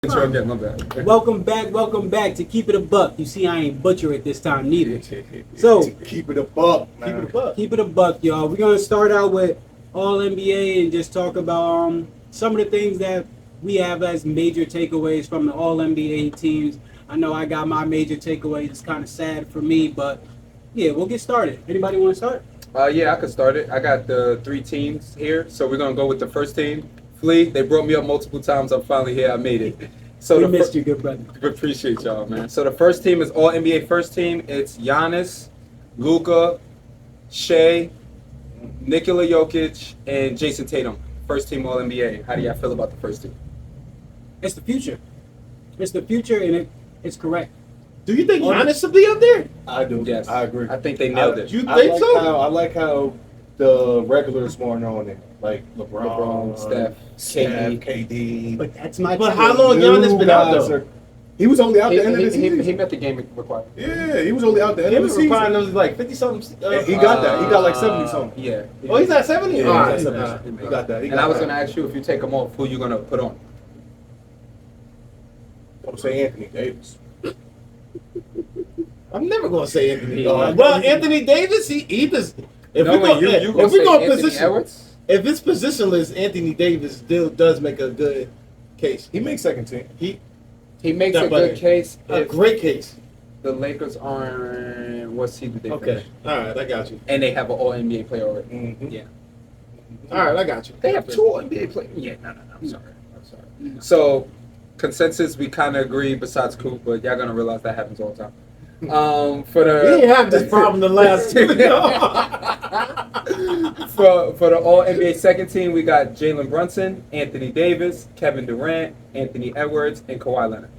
Again, my bad. Welcome back to Keep It a Buck. You see, I ain't butcher it this time neither. So keep it a buck, man. Keep it a buck. Keep it a buck, y'all. We're gonna start out with all NBA and just talk about some of the things that we have as major takeaways from the all NBA teams. I know I got my major takeaways. It's kind of sad for me, but yeah, we'll get started. Anybody want to start? Yeah, I could start it. I got the three teams here, so we're gonna go with the first team. Flea, they brought me up multiple times. I'm finally here. I made it. So we missed you, good brother. Appreciate y'all, man. So the first team is all NBA first team. It's Giannis, Luka, Shea, Nikola Jokic, and Jason Tatum. First team all NBA. How do y'all feel about the first team? It's the future. It's the future, and it's correct. Do you think Giannis should be up there? I do. Yes, I agree. I think they nailed it. You think so? I like how the regulars weren't on it, like LeBron, Steph, KD. But that's my. But how long Giannis been out though? He was only out the end of the season. He met the game required. Yeah, he was only out the end He of the was season. requiring like 50-something. He got that. He got like 70-something. Yeah. Oh, he's at 70? Yeah, All right. he's at 70. He got that. And I was gonna ask you, if you take them off, who you gonna put on? I'm say Anthony Davis. I'm never gonna say Anthony. Yeah. Well, Anthony Davis, he just. If No, we go, you gonna if we say go Anthony position, Edwards? if it's positionless, Anthony Davis still does make a good case. He makes second team. He makes That a buddy. good case A if great case. the Lakers aren't what seed did they Okay. finish? All right, I got you. And they have an all NBA player already. Mm-hmm. Yeah. All right, I got you. They have two all NBA players. Yeah, no. I'm sorry. So consensus, we kind of agree. Besides Coop, but y'all gonna realize that happens all the time. For the We didn't have this problem the last two. for the all NBA second team, we got Jalen Brunson, Anthony Davis, Kevin Durant, Anthony Edwards, and Kawhi Leonard.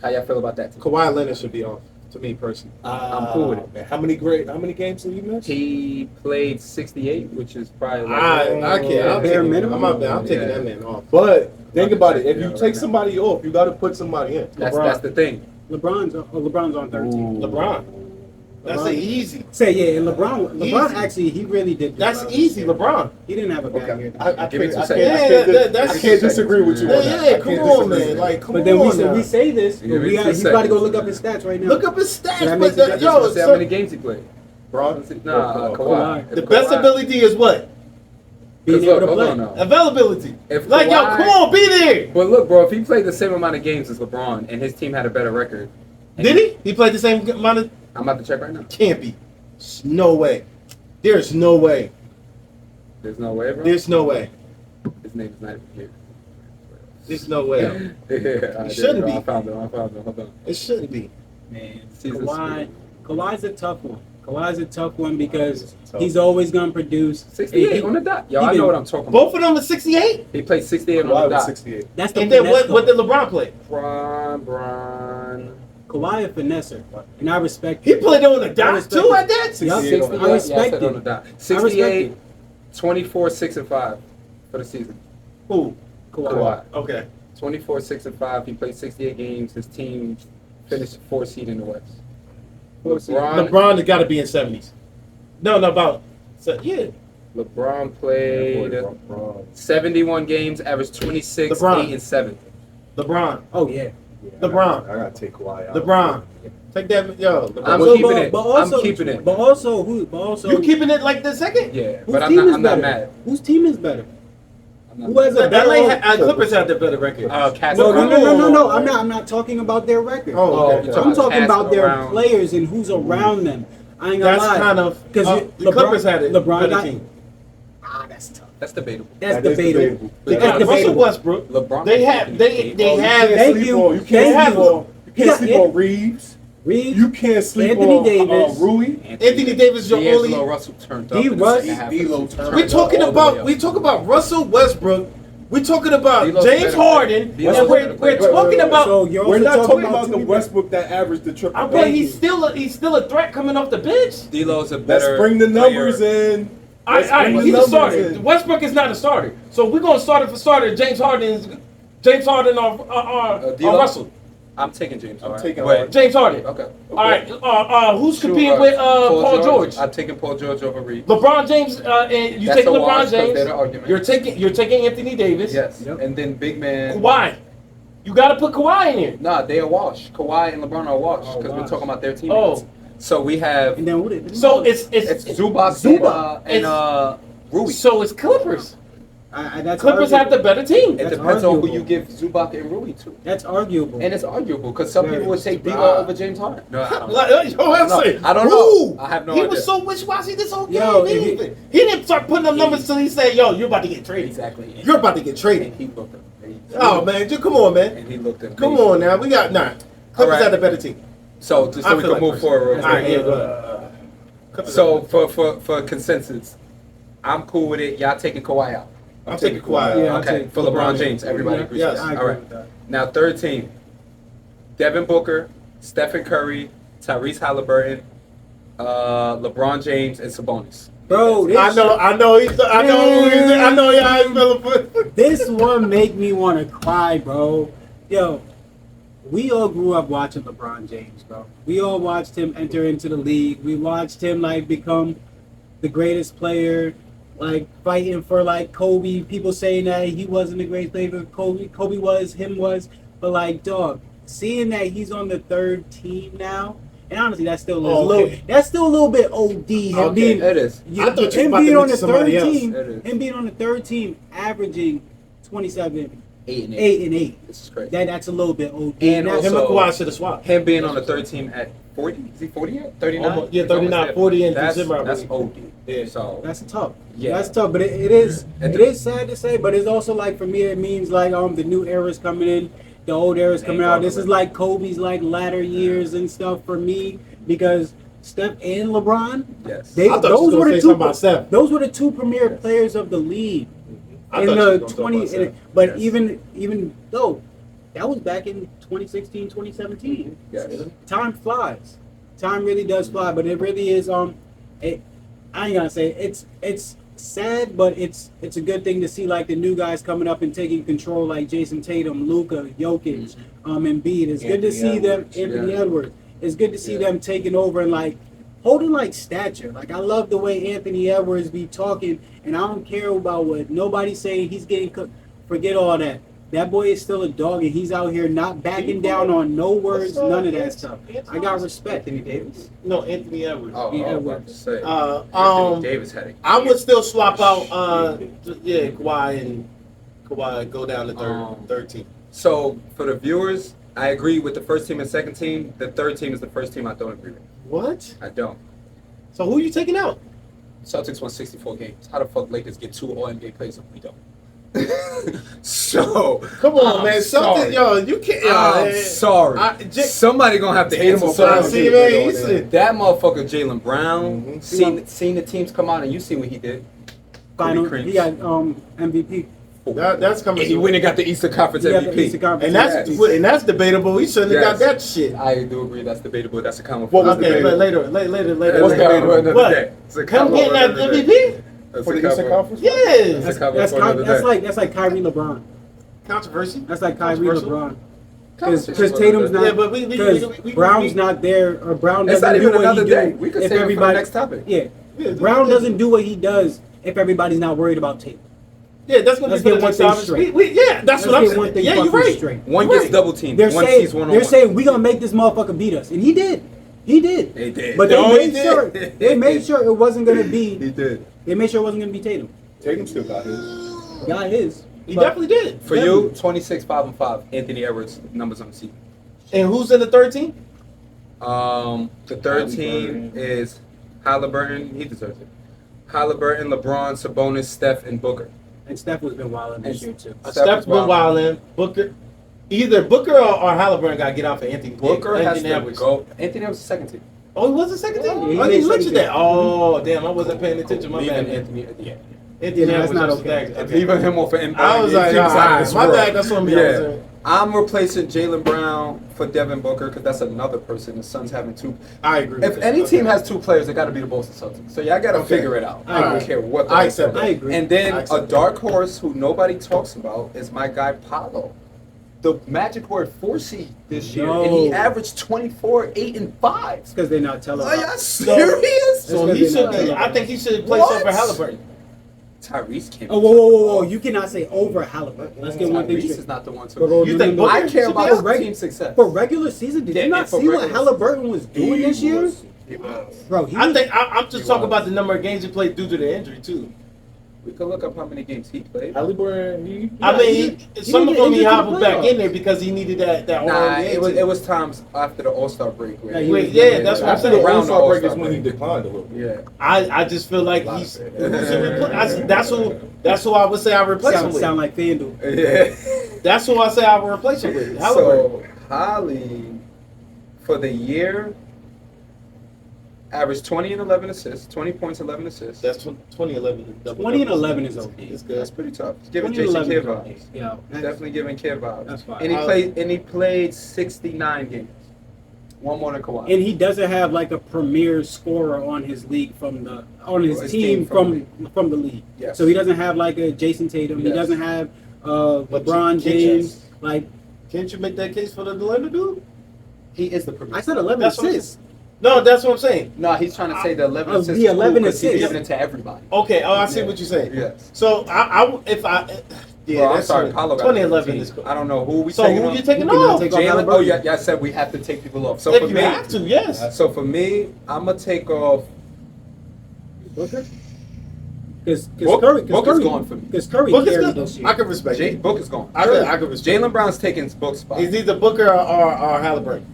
How y'all feel about that team? Kawhi Leonard should be off, to me personally. I'm cool with it. Man, how many games did he miss? He played 68, which is probably I can't. I'm bare taking, minimum. I'm taking Yeah. that man off. But think about it. If you Yeah, take right somebody off, you got to put somebody in. That's the thing. LeBron's on 13. LeBron. That's LeBron. easy. Say yeah, and LeBron Easy. actually he really did. That's well. easy, LeBron. He didn't have a bad Okay. year. I Give me can't, 2 I seconds. can't, Yeah, that's- I can't disagree with you on that. Yeah, I come can't on, disagree. man. Like, come But then on. we say this, Give but me 2 he's about to go seconds. look up his stats right now. Look up his So that stats, makes but it- yo, See how many games he played. Bron? Nah, Kawhi. the best ability is what? being Because able to look, play. hold on now. Availability. If Like, yo, Kawhi- come on, be there. But look, bro, if he played the same amount of games as LeBron and his team had a better record, and Did he? He played the same amount of. I'm about to check right now. Can't be. No way. There's no way. There's no way, bro. There's no way. His name is not even here. There's no way. It shouldn't be. I found him. Hold on. It shouldn't be. Man, Season Kawhi's a tough one. Kawhi's a tough one because Tough. he's always gonna produce. 68 on the dot. Yo, he I been- know what I'm talking about. Both of them are 68. He played 68 Kawhi on the was dot. 68. That's the And then finesse what did though. LeBron play? Bron. Kawhi a finesser, and I respect. He it. played on the I dot respect too it. at that? 68 Yup. on 68, the I yeah, respect I said on it. the dot. I respect 68, it. 24, 6 and 5 for the season. Who? Kawhi. Okay. 24, 6 and 5. He played 68 games. His team finished 4th seed in the West. LeBron has got to be in 70s. No, about. So, yeah. LeBron played LeBron. 71 games, averaged 26, LeBron. 8 and 7. LeBron. Oh yeah. Yeah, LeBron. I gotta take Kawhi out. LeBron. Take that. Yo. I'm LeBron. keeping it. I'm keeping it. But also who? But also You keeping it like the second? Yeah, whose but I'm team not. is I'm not better? mad. Whose team is better? I'm not Who has mad. a better? LA Clippers have the better record. Cass- No. I'm not talking about their record. Oh, okay. you're I'm talking cast about their around. players and who's around them. I ain't gonna That's lie. kind of because the Clippers had it. LeBron better got. team. That's tough. That's debatable. That's That is debatable. debatable. That's Russell debatable. Westbrook. LeBron. They have. They have. Thank you. You Thank can't you. sleep on. You He can't got sleep it. on Reeves. Reeves, You can't sleep Anthony on Davis. Rui. Anthony Davis is your only. D'Angelo Russell turned up. D. in the Russ. second half of the D'Lo season. turned We're up. talking All the way about. up. We talk about Russell Westbrook. We're talking about D'Lo's James better. Harden, D'Lo's and better we're player. talking about. So you're We're also not talking about the Tony Westbrook that averaged the triple. I'm double. saying he's still a threat coming off the bench. D'Lo's a Let's better. bring the numbers player. in. All right, bring the he's a numbers starter. in. Westbrook is not a starter, so we're gonna start it for starter. James Harden or D'Lo? Russell. I'm taking James Harden. taking Wait. Harden. James Harden. Okay. All right. Who's Sure, competing with Paul George? I'm taking Paul George over Reed. LeBron James, and you That's taking a wash, LeBron 'cause they're James. the argument. You're taking Anthony Davis. Yes. Yep. And then big man. Kawhi. You got to put Kawhi in here. Nah, they are washed. Kawhi and LeBron are washed Oh, because we're washed. talking about their teammates. Oh. So we have And then what did So it's Zubac and Rui. So it's Clippers. that's Clippers arguable. have the better team. It That's depends on who arguable. you give Zubac and Rui to. That's arguable. And it's arguable because some Very people would take right. D-Lo over James Harden. No, I don't know. I I don't know. I have no He idea. was so wishy-washy this whole game. Yo, He didn't start putting up numbers till he said, "Yo, you're about to get traded." Exactly. You're about to get And traded. he looked at me. Oh man, just come on, man. And he looked at me. Come on now. We got Clippers Alright. had the better team. So just I so we feel can like move forward real All right, quick. yeah, go ahead. So for consensus, I'm cool with it. Y'all taking Kawhi out. I'm taking Kawhi. Yeah, I'll Okay, take for LeBron LeBron. James, everybody Yeah, agrees yes, with I that. agree All right. with that. Now third team, Devin Booker, Stephen Curry, Tyrese Halliburton, LeBron James, and Sabonis. Bro, this, I know y'all ain't feeling for. this one make me want to cry, bro. Yo, we all grew up watching LeBron James, bro. We all watched him enter into the league. We watched him like become the greatest player, like fighting for like Kobe. People saying that he wasn't the greatest player for Kobe. Kobe was, him was, but like dog, seeing that he's on the third team now, and honestly, that's still that's still a little bit OD. Him Okay, being, It is. I thought you him were about being to on the mention somebody third else. team, It is. him being on the third team, averaging 27, 8 and 8. 8 and 8. This is crazy. That's a little bit OD. And That's- Him and also- Kawhi should have swapped. Him being on the third team at 40, is he 40 yet? 39? Almost, yeah, He's almost 39, there. 40 in that's, December, I That's believe. OD. Yeah. So That's tough. Yeah. That's tough. But it is And it is sad to say, but it's also like for me it means like the new era's coming in, the old era's coming out. This is like Kobe's like latter years and stuff for me because Steph and LeBron, yes. they I thought you those was were gonna the say two something about Steph. those were the two premier players of the league I in thought you the was gonna 20 talk about but Yes. even though that was back in 2016, 2017. Yes. Time flies. Time really does fly, but it really is it, I ain't gonna say it's sad, but it's a good thing to see like the new guys coming up and taking control like Jason Tatum, Luka, Jokic, Embiid. It's good to see them, Anthony yeah. Edwards. It's good to see Yeah. them taking over and like holding like stature. Like I love the way Anthony Edwards be talking, and I don't care about what nobody's saying. He's getting cooked. Forget all that. That boy is still a dog, and he's out here not backing down on no words, none of that stuff. I got respect. Anthony Davis? No, Anthony Edwards. Oh, Yeah, I was about Edwards. to say. Uh, Anthony Davis had it. I would still swap out, Kawhi and go down to third team. So for the viewers, I agree with the first team and second team. The third team is the first team I don't agree with. What? I don't. So who are you taking out? Celtics won 64 games. How the fuck Lakers get 2 All-NBA players if we don't? So Come on, I'm man. sorry. Something, yo, you can't. I'm sorry. Somebody gonna have to answer something. See, man, he said, That motherfucker Jalen Brown. Mhm. Seen the teams come out and you seen what he did. Final, Creams. he got MVP. that's coming. And he soon. went and got the Eastern Conference He got the MVP. Eastern Conference And MVP. that's debatable. He shouldn't have Yes. got that shit. I do agree that's debatable. That's a common. Well, that's okay, debatable. later. That's later. another What? day. It's a Him combo getting for that another day. MVP? That's For a the Eastern combo. Conference? Yes. That's a combo for another day. That's like Kyrie LeBron. Controversy. That's like Kyrie Controversial. LeBron. Conversation Because for Tatum's another day. Yeah, not. but we Because Brown's not there, or Brown It's doesn't not do even what another he day. do. We could if save it for the everybody, next topic. Yeah, Yeah, Brown doesn't do what he does if everybody's not worried about Tatum. Yeah, that's gonna Let's be get the one next thing topic. straight. Yeah, that's Let's what I'm get saying. one thing Yeah, you're fucking right. straight. One You're gets right. double teamed. They're One saying sees one on they're one. saying we gonna make this motherfucker beat us, and he did. He did. They did. But they No, he made sure did. they made sure it wasn't gonna be. He did. They made sure it wasn't gonna be Tatum. Tatum still got his. Got his. He But definitely did. For you, 26, 5 and 5. Anthony Edwards numbers on the season. And who's in the third team? The third team is Halliburton. He deserves it. Halliburton, LeBron, Sabonis, Steph, and Booker. And Steph has been wilding this year too. Steph's been wilding. Booker. Either Booker or Halliburton got to get out for Anthony. Booker has Anthony to Edwards. go. Anthony Edwards is second team. Oh, he was the second team? Yeah, he I made didn't second mention team. that. Oh, damn. I wasn't paying attention. My Leaving bad. Anthony. Yeah. Anthony Yeah, that's Edwards not was okay. next. Leaving him off an I was like, my bad. That's what me. Yeah. I'm replacing Jalen Brown for Devin Booker because that's another person. The Suns having 2. I agree. If with any that. team has 2 players, they got to be the Boston Celtics. So y'all got to Okay. figure it out. I I don't agree. care what. I accept that. I agree. And then I a accept dark horse who nobody talks about is my guy Paolo. The Magic were at 4 seed this year, and he Yo. averaged 24, 8, and 5. It's because they're not telling. Are y'all serious? So That's he gonna should. be I think he should play What? over Halliburton. Tyrese can't. Oh, whoa! You cannot say over Halliburton. Let's get one thing Tyrese straight. is not the one to. You think Booker I care should be about out? his team success. For regular season, did Yeah, you not and for see what regular Halliburton was doing this year? Bro, I'm just talking about the number of games he played due to the injury too. We could look up how many games he played. Halliburton, I mean, some of them he injured to the hobbled back playoffs. in there because he needed that Nah, All-NBA it was times after the All-Star break. Where Yeah, Wait, yeah, that's what I'm after saying. the Around All-Star the break is All-Star when he break. declined a little bit. Yeah. I just feel like Lot he's of it. that's who I would say I replace him with. Sound like FanDuel. Yeah. That's who I say I would replace him with. Halliburton. So Holly, for the year, averaged 20 and 11 assists, 20 points, 11 assists. That's 2011. 20 and 11 is okay. It's good. That's pretty tough. It's giving 20 and Jason 11 Kidd is okay. vibes. Yeah, that's- Definitely giving Kidd vibes. That's fine. And he played 69 games. One more than Kawhi. And he doesn't have like a premier scorer on his league His team team from from the league. Yes. So he doesn't have like a Jason Tatum. He Yes. doesn't have But LeBron you- James. Like Can't you make that case for the Leonard dude? He is the premier. I said, 11 That's what I'm assists. No, that's what I'm saying. No, he's trying to say the 11 Oh, assists. the 11 because he's assists. giving it to everybody. Okay, I see Yeah. what you're saying. Yes. So yeah, Well, I'm that's sorry, Paulo got 2011 15. is cool. I don't know who we So taking who off. you taking You cannot off? take off Jalen. Halliburton. Oh yeah, I said we have to take people off. So If for you me, have to, yes. so for me, I'm gonna take off. Because Book- Curry, Book is gone for me. Because Curry Book is carried good. this year. I can respect Jay, it. Book is gone. I can respect Jalen Brown's taking Book's spot. It's either Booker or Halliburton.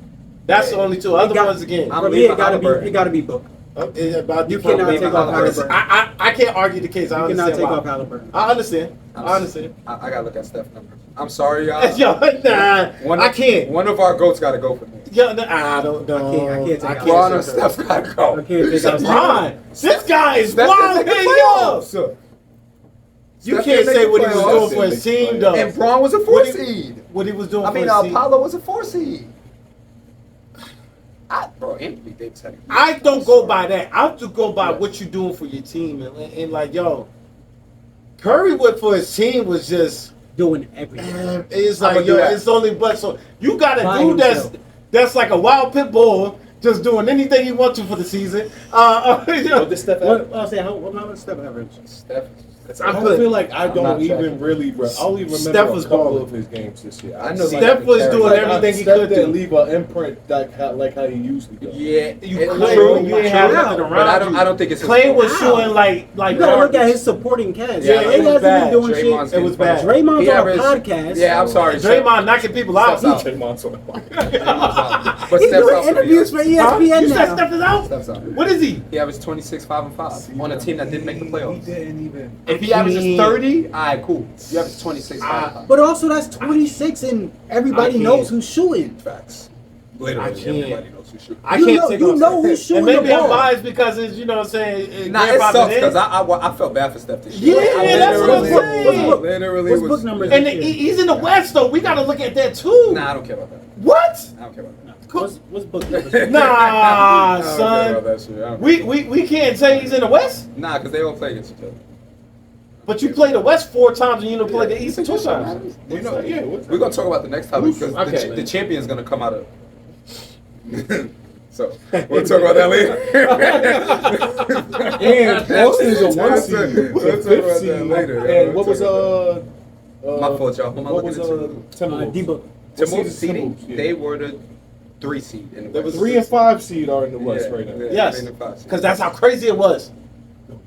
That's the only two. Other ones again. I'm For me, leaving it gotta Halliburton. be Book. About You default. cannot leaving take off Halliburton. Halliburton. I can't argue the case. I You cannot understand take why. off Halliburton. I understand. I understand. I gotta look at Steph numbers. I'm sorry, y'all. Yo, nah, I can't. One of our goats gotta go for me. Yo, nah, I don't know. I can't take out LeBron or Steph. Steph gotta go. I can't take out LeBron. This guy is Steph wild. didn't make Hey, the yo. playoffs. You Steph can't didn't say make what the he was playoffs. doing for his team, though. And Braun was a 4 seed. What he was doing I for mean, his team. Apollo was a 4 seed. Bro, Anthony Davis had. I don't go by that. I have to go by what you're doing for your team. And like, yo, Curry went for his team was just, Doing everything. man, it's I'ma like, do yo, that. it's only but so you got a By dude himself. that's like a wild pit bull just doing anything he wants to for the season. You know, What did Steph What? average? I'll say how much Steph average? Steph. I put- feel like I I'm don't not even tracking. really. I only remember Steph a was couple balling. of his games this year. I know Steph was doing Like, everything he Steph could didn't do. leave an imprint like how he usually does. Yeah, You it- couldn't. true, You didn't have true, nothing but around I don't think it's his Clay fault. was Wow. shooting like You gotta look at garbage. his supporting cast. Yeah, he it was hasn't bad. been doing Draymond's shit. It was getting bad. punished. Draymond's He on a averaged- podcast. Yeah, I'm sorry. Draymond knocking people out. Steph's out. Draymond's on the block. But He's Steph's doing out for the interviews for year. Huh? ESPN You said now. Steph is out? Steph's out. What is he? He averaged 26, 5 and 5 on a team that didn't make the playoffs. didn't even. If he averages 30, alright, cool. You average 26, 5 and 5. But also, that's 26, and everybody can't. knows who's shooting. Facts. I Literally, can't. everybody knows who shoots. I You can't know- take you off know who's Steph. shooting And maybe the I'm ball. biased because it's, you know what I'm saying? Nah, it grandfather sucks is. because I felt bad for Steph this year. Yeah, I that's what I'm literally- saying. Literally What's was. book numbers? And he's in the West, though. We got to look at that, too. Nah, I don't care about that. What? I don't care about that. What's book numbers? Nah, I don't care son. about that shit. I don't We can't say he's in the West, Nah, because they all play against each other. but you play the West 4 times and you don't play the East 2 That's what times. matters. You know, Yeah, what's we're gonna talk about the next topic because Okay. the champion's gonna come out of. So we'll talk about that later. And Boston's a 1 seed, We'll the talk 5th about seed. that later. And what was My fault, y'all. Who am I What looking was into? Timberwolves? D-book. Timberwolves seed seeding, Timberwolves, yeah. they were the 3 seed in the There was West. 3 and 5 seed are in the West Yeah, right now. yeah. Yes, Three and 5 seed. because that's how crazy it was.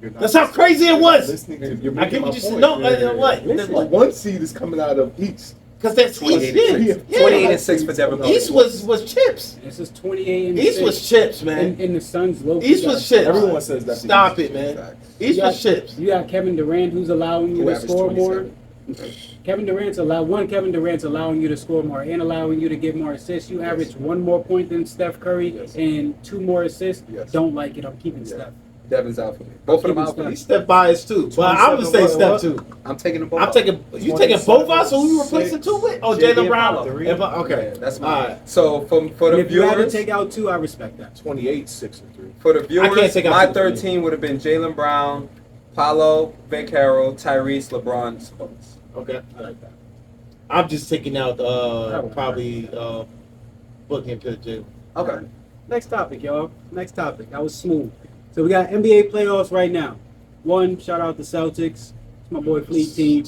You're not That's how crazy it was. listening to- you're I making get what my you said. point. No, Yeah. what? Listen, the 1 seed is coming out of East. Because that's 28 East. and 6. Yeah. 28 and 6 for Devin Booker. East was chips. This is 28 and East 6. was chips, man. And the Suns low. East was chips. Everyone says that. Stop it, man. Facts. East You was got- chips. You got Kevin Durant, who's allowing you Who to averaged score more. 27. Kevin Durant's allowing you to score more and allowing you to get more assists. You average 1 more point than Steph Curry Yes. and 2 more assists. Yes. Don't like it. I'm keeping Yeah. Steph. Devin's out for me. Both of them out for me. He's Steph biased too. But I'm gonna say Steph too. I'm taking them both. I'm out. taking. You taking both out, so we replacing 2 with? Oh, JB Jalen Brown. Apollo. Okay, Yeah, that's All mine. right. So for And the if you had to viewers, take out 2, I respect that. 28, 6 and 3. for the I viewers, can't take out my two. 13 would have been Jalen Brown, Paulo, Vaccaro, Tyrese, LeBron, Spence. Okay. I like that. I'm just taking out probably Book and Pitt Jalen. Okay. Next topic, y'all. Next topic. That was smooth. So we got NBA playoffs right now. One, shout out the Celtics. It's my boy Fleet team.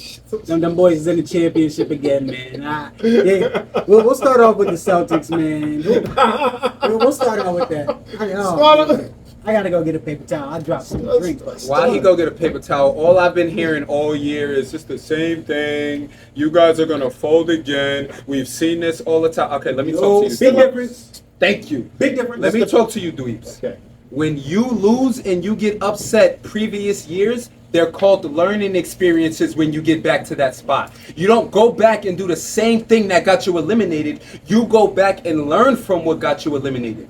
Them boys is in the championship again, man. Yeah. We'll start off with the Celtics, man. We'll start out with that. I gotta go get a paper towel. I dropped some drinks. While he go get a paper towel, all I've been hearing all year is just the same thing. You guys are gonna fold again. We've seen this all the time. Okay, let me talk to you. Big difference. Thank you. Big difference. Let me talk to you, dweebs. Okay. When you lose and you get upset previous years, they're called learning experiences when you get back to that spot. You don't go back and do the same thing that got you eliminated. You go back and learn from what got you eliminated.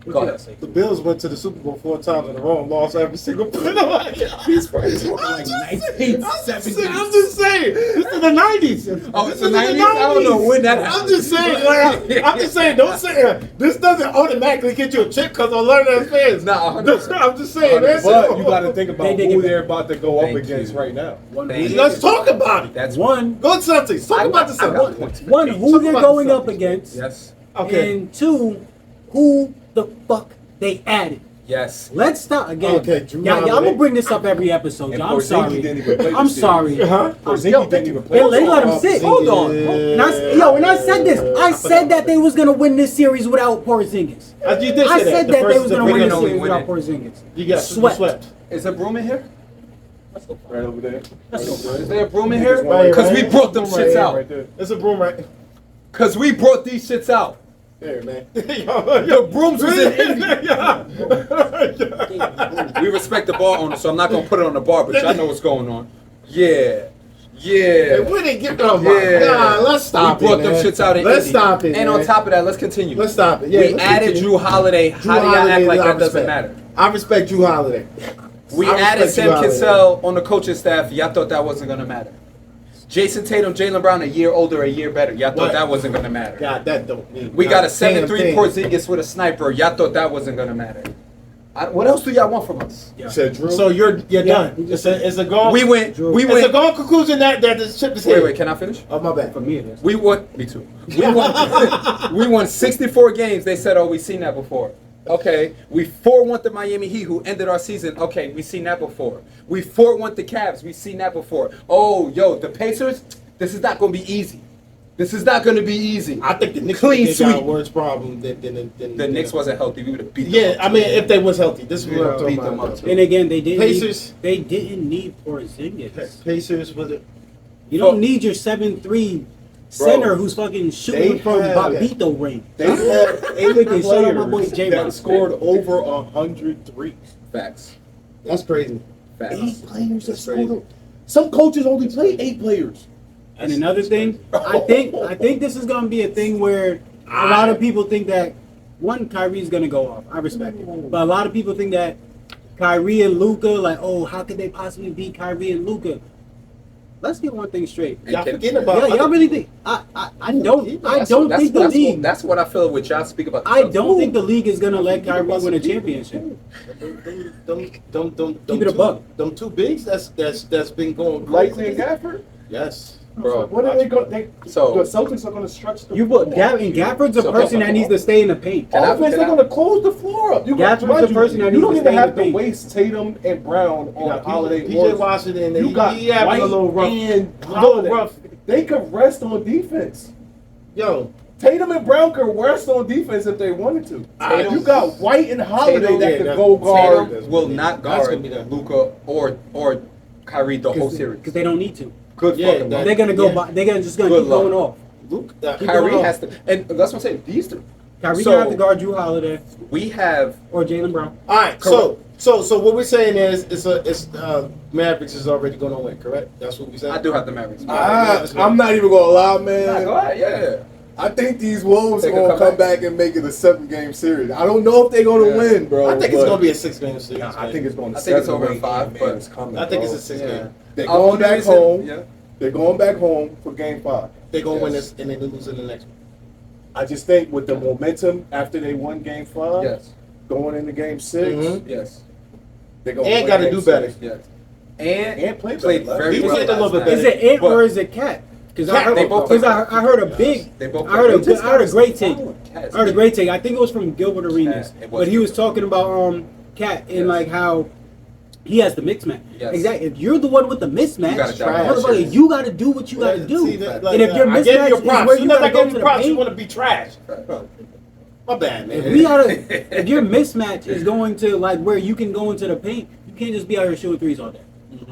Go ahead. The Bills went to the Super Bowl 4 times in a row and lost every single point. He's crazy. Like I'm just saying. This is the 90s. Oh, it's the 90s? I don't know when that happened. I'm just saying. Don't say this doesn't automatically get you a chip because I'm learning as fans. Nah, 100%. I'm just saying. But you got to think about They who get they're about to go up Thank against you. right now. Let's talk about it. That's One, Go Celtics. Talk about the I got Celtics. points. who Talk they're about going the up Celtics. against. Yes. Okay. And two, who the fuck they added. Yes. Let's start again. Okay, Drew y'all Holiday. gonna bring this up every episode. And Y'all. I'm Porzingis sorry. didn't even play I'm this sorry. Uh-huh. Porzingis didn't even play. They let him sit. Hold on. And I said this. I said that they was gonna win this series without Porzingis. You did say I said that they was gonna win We're this gonna series win without it. Porzingis. You got Swept. Is there broom in here? Right over there. Is there a broom in here? Right, Because we right. brought them Right shits here, out. Right there. It's a broom, right? Because we brought these shits out. There, man. The brooms was in Indy. We respect the bar owner, so I'm not going to put it on the bar, but y'all know what's going on. Yeah. Hey, Yeah. we didn't get oh my Yeah. God, let's stop We brought it, them man. shits out in Let's Indy. stop it, And man. on top of that, let's continue. Let's stop it. Yeah, We let's added continue. Drew Holiday. How do y'all act like that doesn't matter? I respect Drew Holiday. We I added respect Sam Drew Holiday. Cassell on the coaching staff. Y'all thought that wasn't going to matter. Jason Tatum, Jaylen Brown, a year older, a year better. Y'all thought What? that wasn't going to matter. God, that don't mean We got a damn 7'3" thing. Porzingis with a sniper. Y'all thought that wasn't going to matter. What else do y'all want from us? You said Drew. So you're Yeah. done. It's a gone. We went. It's a gone conclusion that this chip is hit. Wait, can I finish? Oh my bad. For me, it is. We won. Me too. We won 64 games. They said, "Oh, we've seen that before." Okay, we 4-1 the Miami Heat, who ended our season. Okay, we've seen that before. We 4-1 the Cavs. We've seen that before. Oh, yo, the Pacers. This is not going to be easy. This is not going to be easy. I think the Knicks Clean would have got a sweep. worse problem than The Knicks wasn't healthy. We would have beat them. Yeah, up I too. mean, if they was healthy, this is what I'm talking Beat them up about. too. And again, they didn't. Pacers. They didn't need Porzingis. Pacers was it? You don't need your 7'3" center who's fucking shooting they from have- Babito range. They had Freaking shout out my boy players J-Rock. that scored over 100 threes. Facts. That's crazy. Facts. 8 players that That's crazy. scored. Some coaches only play 8 players. And another thing, I think this is gonna be a thing where a lot of people think that one, Kyrie's gonna go off. I respect it, but a lot of people think that Kyrie and Luka, like, oh, how could they possibly beat Kyrie and Luka? Let's get one thing straight. And Y'all can- forgetting about Yeah, y'all really think? I don't think the league. That's what I feel with y'all speak about. the I Celtics. don't think the league is gonna let Kyrie win a championship. Keep it a buck. Them two bigs that's been going Likely and Gafford. Yes. Bro. What are they going to So- the Celtics are going to stretch the You put Gafford's a So- person that needs to stay in the paint. Can I- offense, they're going to close the floor up. You Gafford's got the person that you don't needs even to have stay in to the waste Tatum and Brown You on got Holiday. PJ Washington. You got he having White a little rough. and a little Holiday. rough. They could rest on defense. Yo, Tatum and Brown could rest on defense if they wanted to. Tatum- You got White and Holiday Tatum, that yeah, could that- go guard. Tatum will not That's gonna guard be that. Luka or Kyrie the whole series. Because they don't need to. Good Yeah, fucking that- luck. They're gonna go. Yeah. They're just gonna Good keep going luck. off. Luke, Keep Kyrie going has off. to, and that's what I'm saying. These two, Kyrie So- gonna have to guard Drew Holiday we have. or Jaylen Brown. all right, so what we're saying is it's Mavericks is already going to win, correct? That's what we said. I do have the Mavericks. I'm not even gonna lie, Nah, man. go ahead, yeah. I think these Wolves They could gonna come come back. back and make it a 7-game series. I don't know if they're gonna Yeah. win, bro. I think it's but going to be a 6-game series. Nah, I man. think it's going to I think it's 7 over late 5, game, but- man. It's coming, I think bro. it's a 6-game. Yeah. They're Our going only back reason- home. Yeah. They're going back home for Game 5. They're going to win Yes. this and then they lose in the next one. I just think with the momentum after they won Game 5, Yes. going into Game 6, Mhm. Yes. they're going And gotta do better. Yes. And And play played better. very He well. played a little last bit night. better. Is it Ant But- or is it Cat? Because Cat, they both I heard a big. They both I heard a play good, I heard a great take. Cats. I heard a great take. I think it was from Gilbert Arenas, Yeah, it was but he was talking about Cat and like how He has the mismatch. Yes. Exactly. If you're the one with the mismatch, You gotta dominate motherfucker, shit. you got to do what you got to do. See, And if your I gave mismatch you is props. where As you soon as got I to go gave to you the props, you paint, want to be trash. My bad, man. if your mismatch is going to like where you can go into the paint, you can't just be out here shooting threes all day.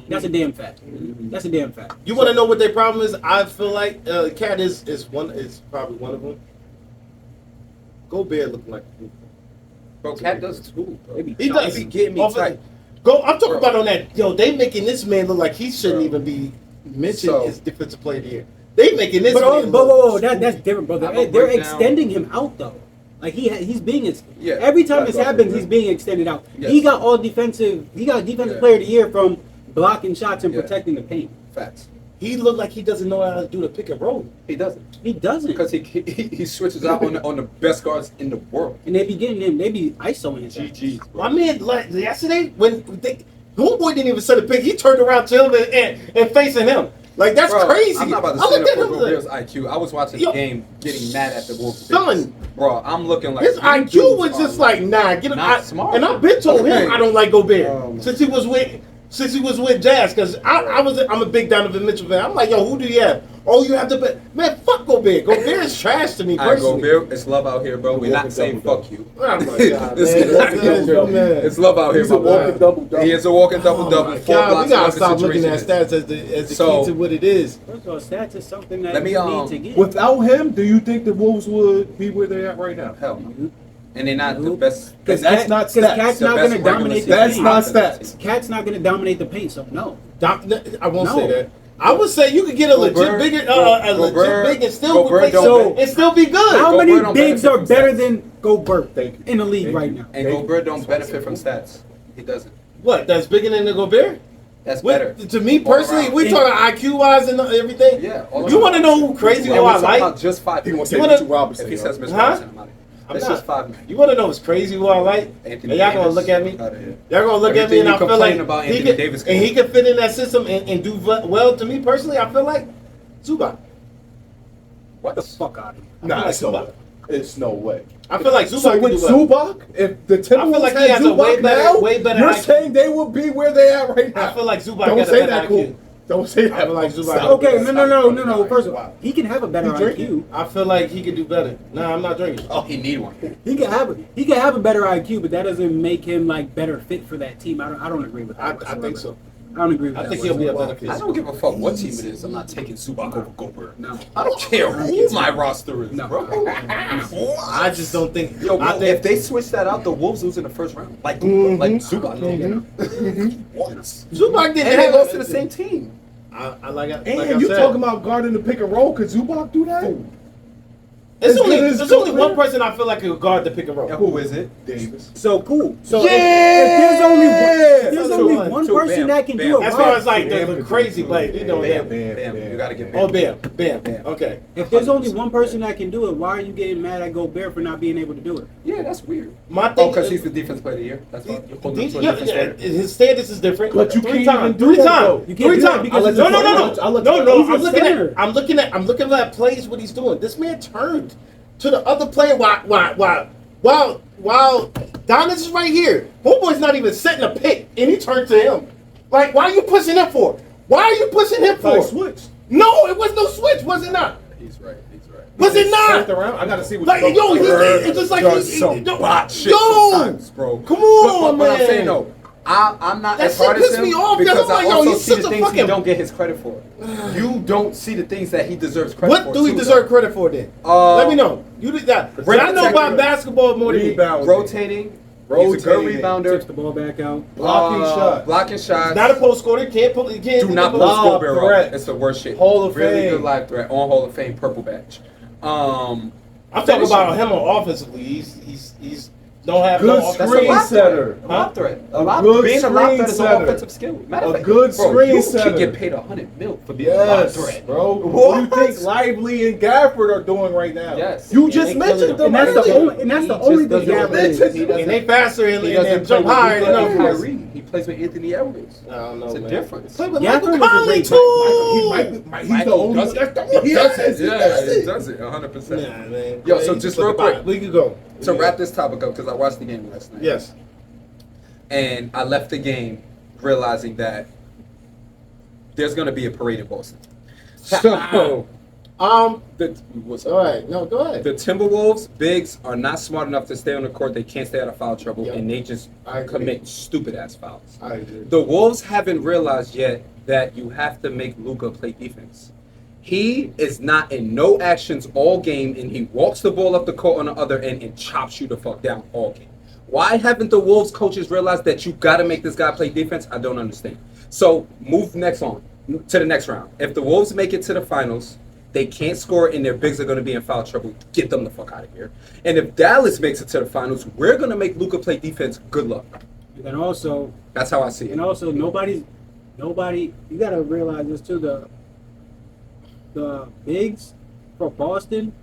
That's a damn fact. That's a damn fact. You want to know what their problem is? I feel like Cat is probably one of them. Gobert looking like a Bro, Cat does too, bro. he does. He be getting me tight. I'm talking Bro. about on that. Yo, they making this man look like he shouldn't Bro. even be mentioned So- as defensive player of the year. They making this But man whoa, look. that's different, brother. I'm gonna They're break down- extending him out though. Like he's being Yeah, every time that's this happens, right. he's being extended out. Yes. He got defensive Yeah. player of the year from blocking shots and Yeah. protecting the paint. Facts. He looked like he doesn't know how to do the pick and roll. He doesn't. He doesn't. Because he switches out on the best guards in the world. And they be getting him, they be ISOing his ass. GG's, bro. My man, like yesterday, when homeboy didn't even set a pick, he turned around to him and facing him. Like that's Bro, crazy. I'm not about to I stand looked up at for him Gobert's like, IQ. I was watching Yo. the game getting mad at the Wolves. Son. Bro, I'm looking like his you IQ dudes was are just like, nah, get him. not smart. And I've been told him I don't like Gobert Oh, since he was with Jazz, because I'm a big Donovan Mitchell fan. I'm like, yo, who do you have? Oh, you have the man. Fuck Gobert. Gobert is trash to me I go, personally. Gobert, it's love out here, bro. We're not saying fuck you. Oh my god, It's, man. it's love out here, He's my a walking boy. double-double. He is a walking Oh double-double. my 4 God, blocks, we gotta whatever stop the looking at situation stats as the So- key to what it is. First of all, stats is something that Let me, you need to get. Without him, do you think the Wolves would be where they're at right now? is. Hell no. And they're not the Nope. best. Because that's not stats. Cat's The not best going to regular dominate the season That's paint. not offense. stats. Cat's not going to dominate the paint, so no. I won't No. say that. I would say you could get a legit Gobert- bigger, a Gobert- legit big and still Gobert replace don't- and still be good. How Gobert many don't bigs benefit are from better stats. than Gobert Thank you. in the league Thank right you. now? And Gobert don't benefit from stats. He doesn't. What? That's bigger than the Gobert? That's better. To me personally, around. we talking IQ wise and everything. Yeah. all You around. want to know who crazy And who we're I talking like? about just 5 He wants minutes. to wanna- say Mitchell Robinson. If he yo. says Mr. Huh? Robinson, I'm out of here. I'm It's not. just 5 minutes. You want to know who's crazy who I like? Anthony And y'all gonna Davis. look at me? Outta here. Y'all gonna look at me Everything and you I feel complain like about he Anthony could, Davis and can he could fit in that system and do well. To me personally, I feel like Zubac. What the fuck out of here? Nah, I it's feel no like way. It's no way. I feel like Zubac So could with do well. Zubac, if the Timberwolves like he had has a way Zubac better- now, way better you're IQ. saying they would be where they at right now. I feel like Zubac Don't got a say better that, IQ. cool. Don't say that. I feel like Zubac Stop. got a Okay, better no. First of all, he can have a better You drinking? IQ. I feel like he could do better. Nah, I'm not drinking. Oh, he need one. He can have a better IQ, but that doesn't make him like better fit for that team. I don't agree with that. I whatsoever. think so. I don't agree with I that. think he'll be a whatsoever. better I fit. don't give a fuck what team it is. I'm not taking Zubac over Gobert. No. I don't care who my roster is, No. bro. I just don't think. Yo, I if think they switch that out, the Wolves lose in the first round. Like Zubac. What? Zubac And didn't they have lost to the same team. I like it. And like I you said. talking about guarding the pick and roll? Could Zubac do that? There's as only good as there's only Gobert? one person I feel like could guard the pick and roll. And who is it? Davis. So cool. So Yeah! if there's only Two, one two, person bam, that can bam. do it As far right, as like Bam the could crazy do it. play, you know, Bam, Bam. bam. You gotta get Oh, Bam. Bam. Okay. if there's only one person that can do it, why are you getting mad at Gobert for not being able to do it? Yeah, that's weird. My Oh, thing because he's the defense player of the year. That's why. You're holding him to a Yeah, different standard. his status is different. But you three can't times, even do three that, times, though. You can't three do that times. because it's No. a- I'll let you- He's a I'm looking center. at. I'm looking at plays. What he's doing. This man turned to the other player. While Donis is right here. Homeboy's not even setting a pick, and he turned to him. Like, why are you pushing him for? Why are you pushing him Probably for? switch. No, it was no switch. Was it not? He's right. Was it not? Turned around. I gotta see what. Like, yo, it's just like does he- some yo, bot shit yo, sometimes, bro. come on, but man. I'm saying though, I'm not That as shit hard as pissed him me off, 'cause because I'm I like, yo, also he's see such the a things fucking- he don't get his credit for. You don't see the things that he deserves credit for. What do he too, deserve though. credit for then? Uh, Let me know. You did that. rim I know about protector, basketball more than you. Rebound. Rotating. He's a good Rotating. rebounder. Tips the ball back out. Blocking shots. Blocking shots. Not a post scorer. Can't put. Can't Do not put- post Lob Gobert threat. up. It's the worst shit. Hall of really Fame. good live threat on Hall of Fame purple badge. I'm talking about him on offensively. He's don't have Good no That's a screen lob setter. threat. A lob threat. A good Being a lob screen threat is an setter. offensive skill. Matter of A fact, good bro, screen you setter. can get paid $100 million for being a lob Yes, threat, bro. What? What do you think Lively and Gafford are doing right now? Yes. You And just they mentioned killing them. And that's the earlier. only, and that's the He only just thing doesn't Gafford play- is. he doesn't- and they faster and He and doesn't jump play higher with than Luka others. Kyrie. He plays with Anthony Edwards. I don't know, It's a man. difference. Play with Gafford Michael is a Conley great too. He's Michael the only does one it. that does it. He does it. He Yeah, does he it. does it 100%. Nah, man. Yo, so just real quick. we could go. To wrap this topic up, because I watched the game last night. Yes. And I left the game realizing that there's going to be a parade in Boston. So, what's up? All right, no, go ahead. The Timberwolves bigs are not smart enough to stay on the court. They can't stay out of foul trouble, Yep. and they just I agree. commit stupid ass fouls. I agree. The Wolves haven't realized yet that you have to make Luka play defense. He is not in no actions all game, and he walks the ball up the court on the other end and chops you the fuck down all game. Why haven't the Wolves coaches realized that you got to make this guy play defense? I don't understand. So move next on to the next round. If the Wolves make it to the finals, they can't score and their bigs are going to be in foul trouble. Get them the fuck out of here. And if Dallas makes it to the finals, we're going to make Luka play defense. Good luck. And then also, That's how I see it. and also nobody. You gotta realize this too. The bigs for Boston,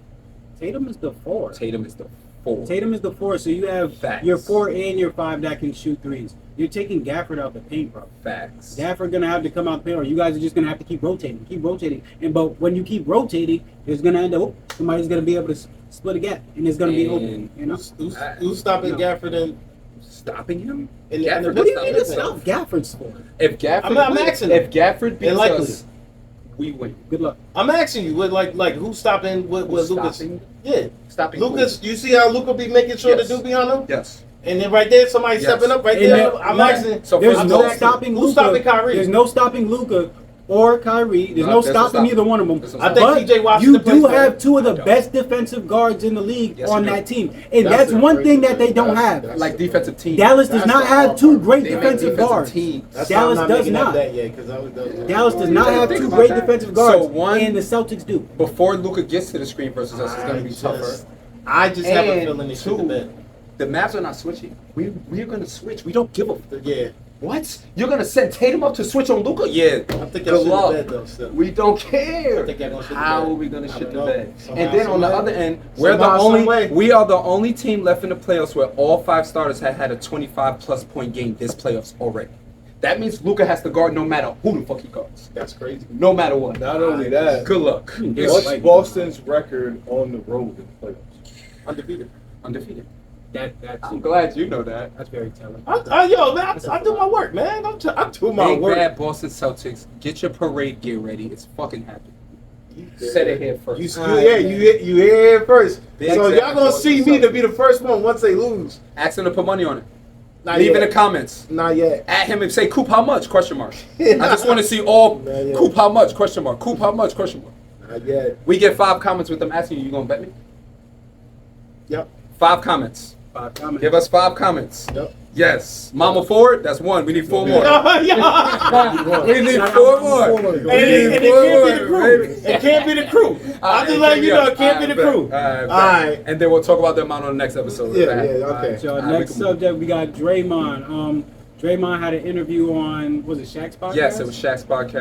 Tatum is the 4. Tatum is the 4. Tatum is the 4, so you have Facts. your 4 and your 5 that can shoot threes. You're taking Gafford out the paint, bro. Facts. Gafford gonna have to come out the paint, or you guys are just gonna have to keep rotating. But when you keep rotating, there's gonna end up somebody's gonna be able to split a gap, and it's gonna be open. You know. Who's stopping No. Gafford and Stopping him? in Gafford the What do you mean to business? stop Gafford's for? If Gafford, I'm asking if Gafford beats likely. us, we win. Good luck. I'm asking you, with like who's stopping with Who's Lucas? stopping? Yeah, Stopping Lucas. You see how Luca be making sure Yes. to do behind him, Yes. and then right there somebody Yes. stepping up right And there. then- I'm no, asking. So There's I'm no asking, stopping who's Luka. stopping Kyrie? There's no stopping Luka or Kyrie. There's no there's no stopping stopping. either one of them. There's no I stopping. think But TJ Washington you do plays better. have two of the I don't. best defensive guards in the league Yes, on you do. that team, and That's that's a one great thing that they don't defense. have. That's Like defensive team. Dallas does That's not the have hard two part. great They make defensive defensive guards. teams. That's Dallas why I'm not does making not. up that yet because I was. Dallas does not have Think two about great that. defensive So guards, one- and the Celtics do. Before Luka gets to the screen versus us, it's going to be tougher. I just have a And feeling they should have been. The Mavs are not switching. We're going to switch. We don't give a Yeah, what? You're going to send Tatum up to switch on Luka? Yeah. I think Good y'all should have luck. bed though. Still. We don't care. I think y'all gonna shit the How bed. are we going to I shit don't the know. bed? Somehow, And then on the some way. other end, we're the Somehow, some only way. we are the only team left in the playoffs where all 5 starters have had a 25+ point game this playoffs already. That means Luka has to guard no matter who the fuck he guards. That's crazy. No matter what. Not only that, Good luck. what's Like- Boston's record on the road in the playoffs? Undefeated. Undefeated. That's I'm glad you know that. that's very telling. Yo, man, I do my work, man. I do my Big work. bad Boston Celtics, get your parade gear ready. It's fucking happening. Said it here first. You hear it first. Big So bad y'all gonna see Boston me to be the first one once they lose. Ask him to put money on it. Not Leave in yet. the comments. Not yet. At him and say, Coop, how much? Question mark. I just want to see all Not yet. Coop, how much? Question mark. Coop, how much? Question mark. Not yet. We get 5 comments with them asking you gonna bet me? Yep. 5 comments. 5 comments. Give us 5 comments. Yep. Yes. Mama Ford, that's 1. We need 4 more. Yeah. We need Shout 4 out more. Mama Ford. And We it need 4 can't be the more, crew. baby. It can't be the crew. I'm just letting you know it can't be the crew. Alright. And then we'll talk about them on the next episode. Yeah, Alright. yeah, okay. So Alright, next we can move. subject, we got Draymond. Draymond had an interview on, was it Shaq's podcast? Yes, it was Shaq's podcast.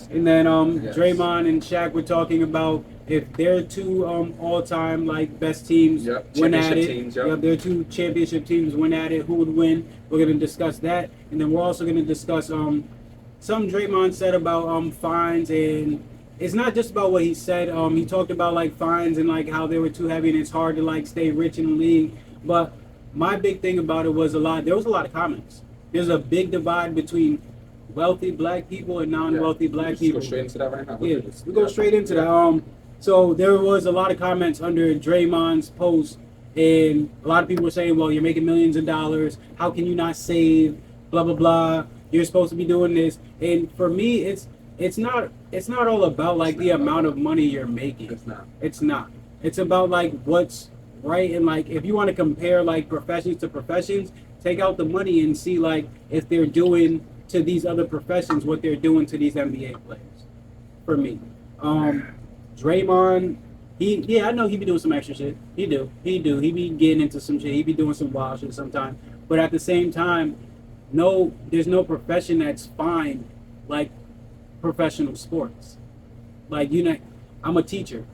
Okay. And then Yes. Draymond and Shaq were talking about if their two all-time like best teams Yep, win at championship it. teams, yep. Their 2 championship teams win at it. Who would win? We're gonna discuss that, and then we're also gonna discuss some Draymond said about fines, and it's not just about what he said. He talked about like fines and like how they were too heavy and it's hard to like stay rich in the league. But my big thing about it was there was a lot of comments. There's a big divide between wealthy black people and non-wealthy black Let's people. Go straight into that right now. Yeah, we go straight into that. So there was a lot of comments under Draymond's post, and a lot of people were saying, "Well, you're making millions of dollars. How can you not save? Blah blah blah. You're supposed to be doing this." And for me, it's not all about like the amount of money you're making. It's not. It's not. It's about like what's right, and like if you want to compare like professions to professions, take out the money and see like if they're doing to these other professions what they're doing to these NBA players. For me, Draymond, I know he be doing some extra shit. He be getting into some shit. He be doing some wild shit sometimes. But at the same time, there's no profession that's fine like professional sports. Like I'm a teacher.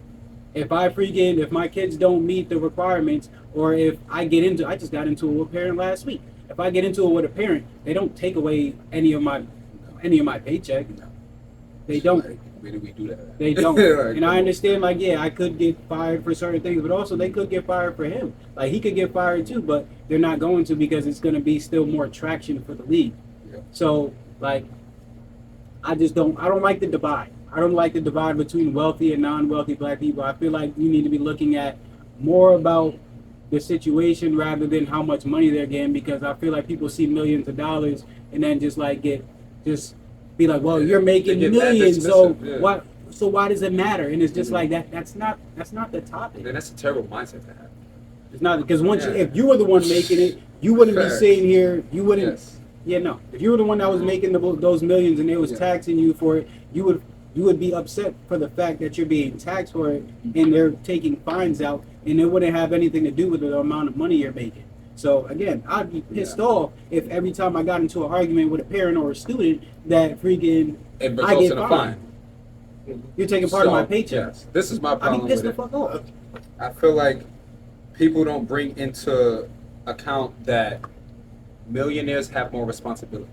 If my kids don't meet the requirements, or if I just got into it with a parent last week. If I get into it with a parent, they don't take away any of my paycheck. They don't. Where do we do that? They don't. Like, And I understand, like, yeah, I could get fired for certain things, but also they could get fired for him. Like, he could get fired too, but they're not going to because it's going to be still more traction for the league. Yeah. So like, I don't like the divide. I don't like the divide between wealthy and non-wealthy black people. I feel like you need to be looking at more about the situation rather than how much money they're getting, because I feel like people see millions of dollars and then just be like, well, you're making They get that millions, so dismissive, yeah. why does it matter? And it's just like that. That's not the topic. And that's a terrible mindset to have. It's not, because Yeah. if you were the one making it, you wouldn't Facts. be sitting here. You wouldn't. Yes. Yeah, no. If you were the one that was making those millions and they was Yeah. taxing you for it, you would be upset for the fact that you're being taxed for it, and they're taking fines out, and it wouldn't have anything to do with the amount of money you're making. So again, I'd be pissed off if every time I got into an argument with a parent or a student that freaking It I results get in a fined. fine. You're taking part of my So, paycheck. Yes. This is my I'd problem be pissed with the it. fuck off. I feel like people don't bring into account that millionaires have more responsibilities.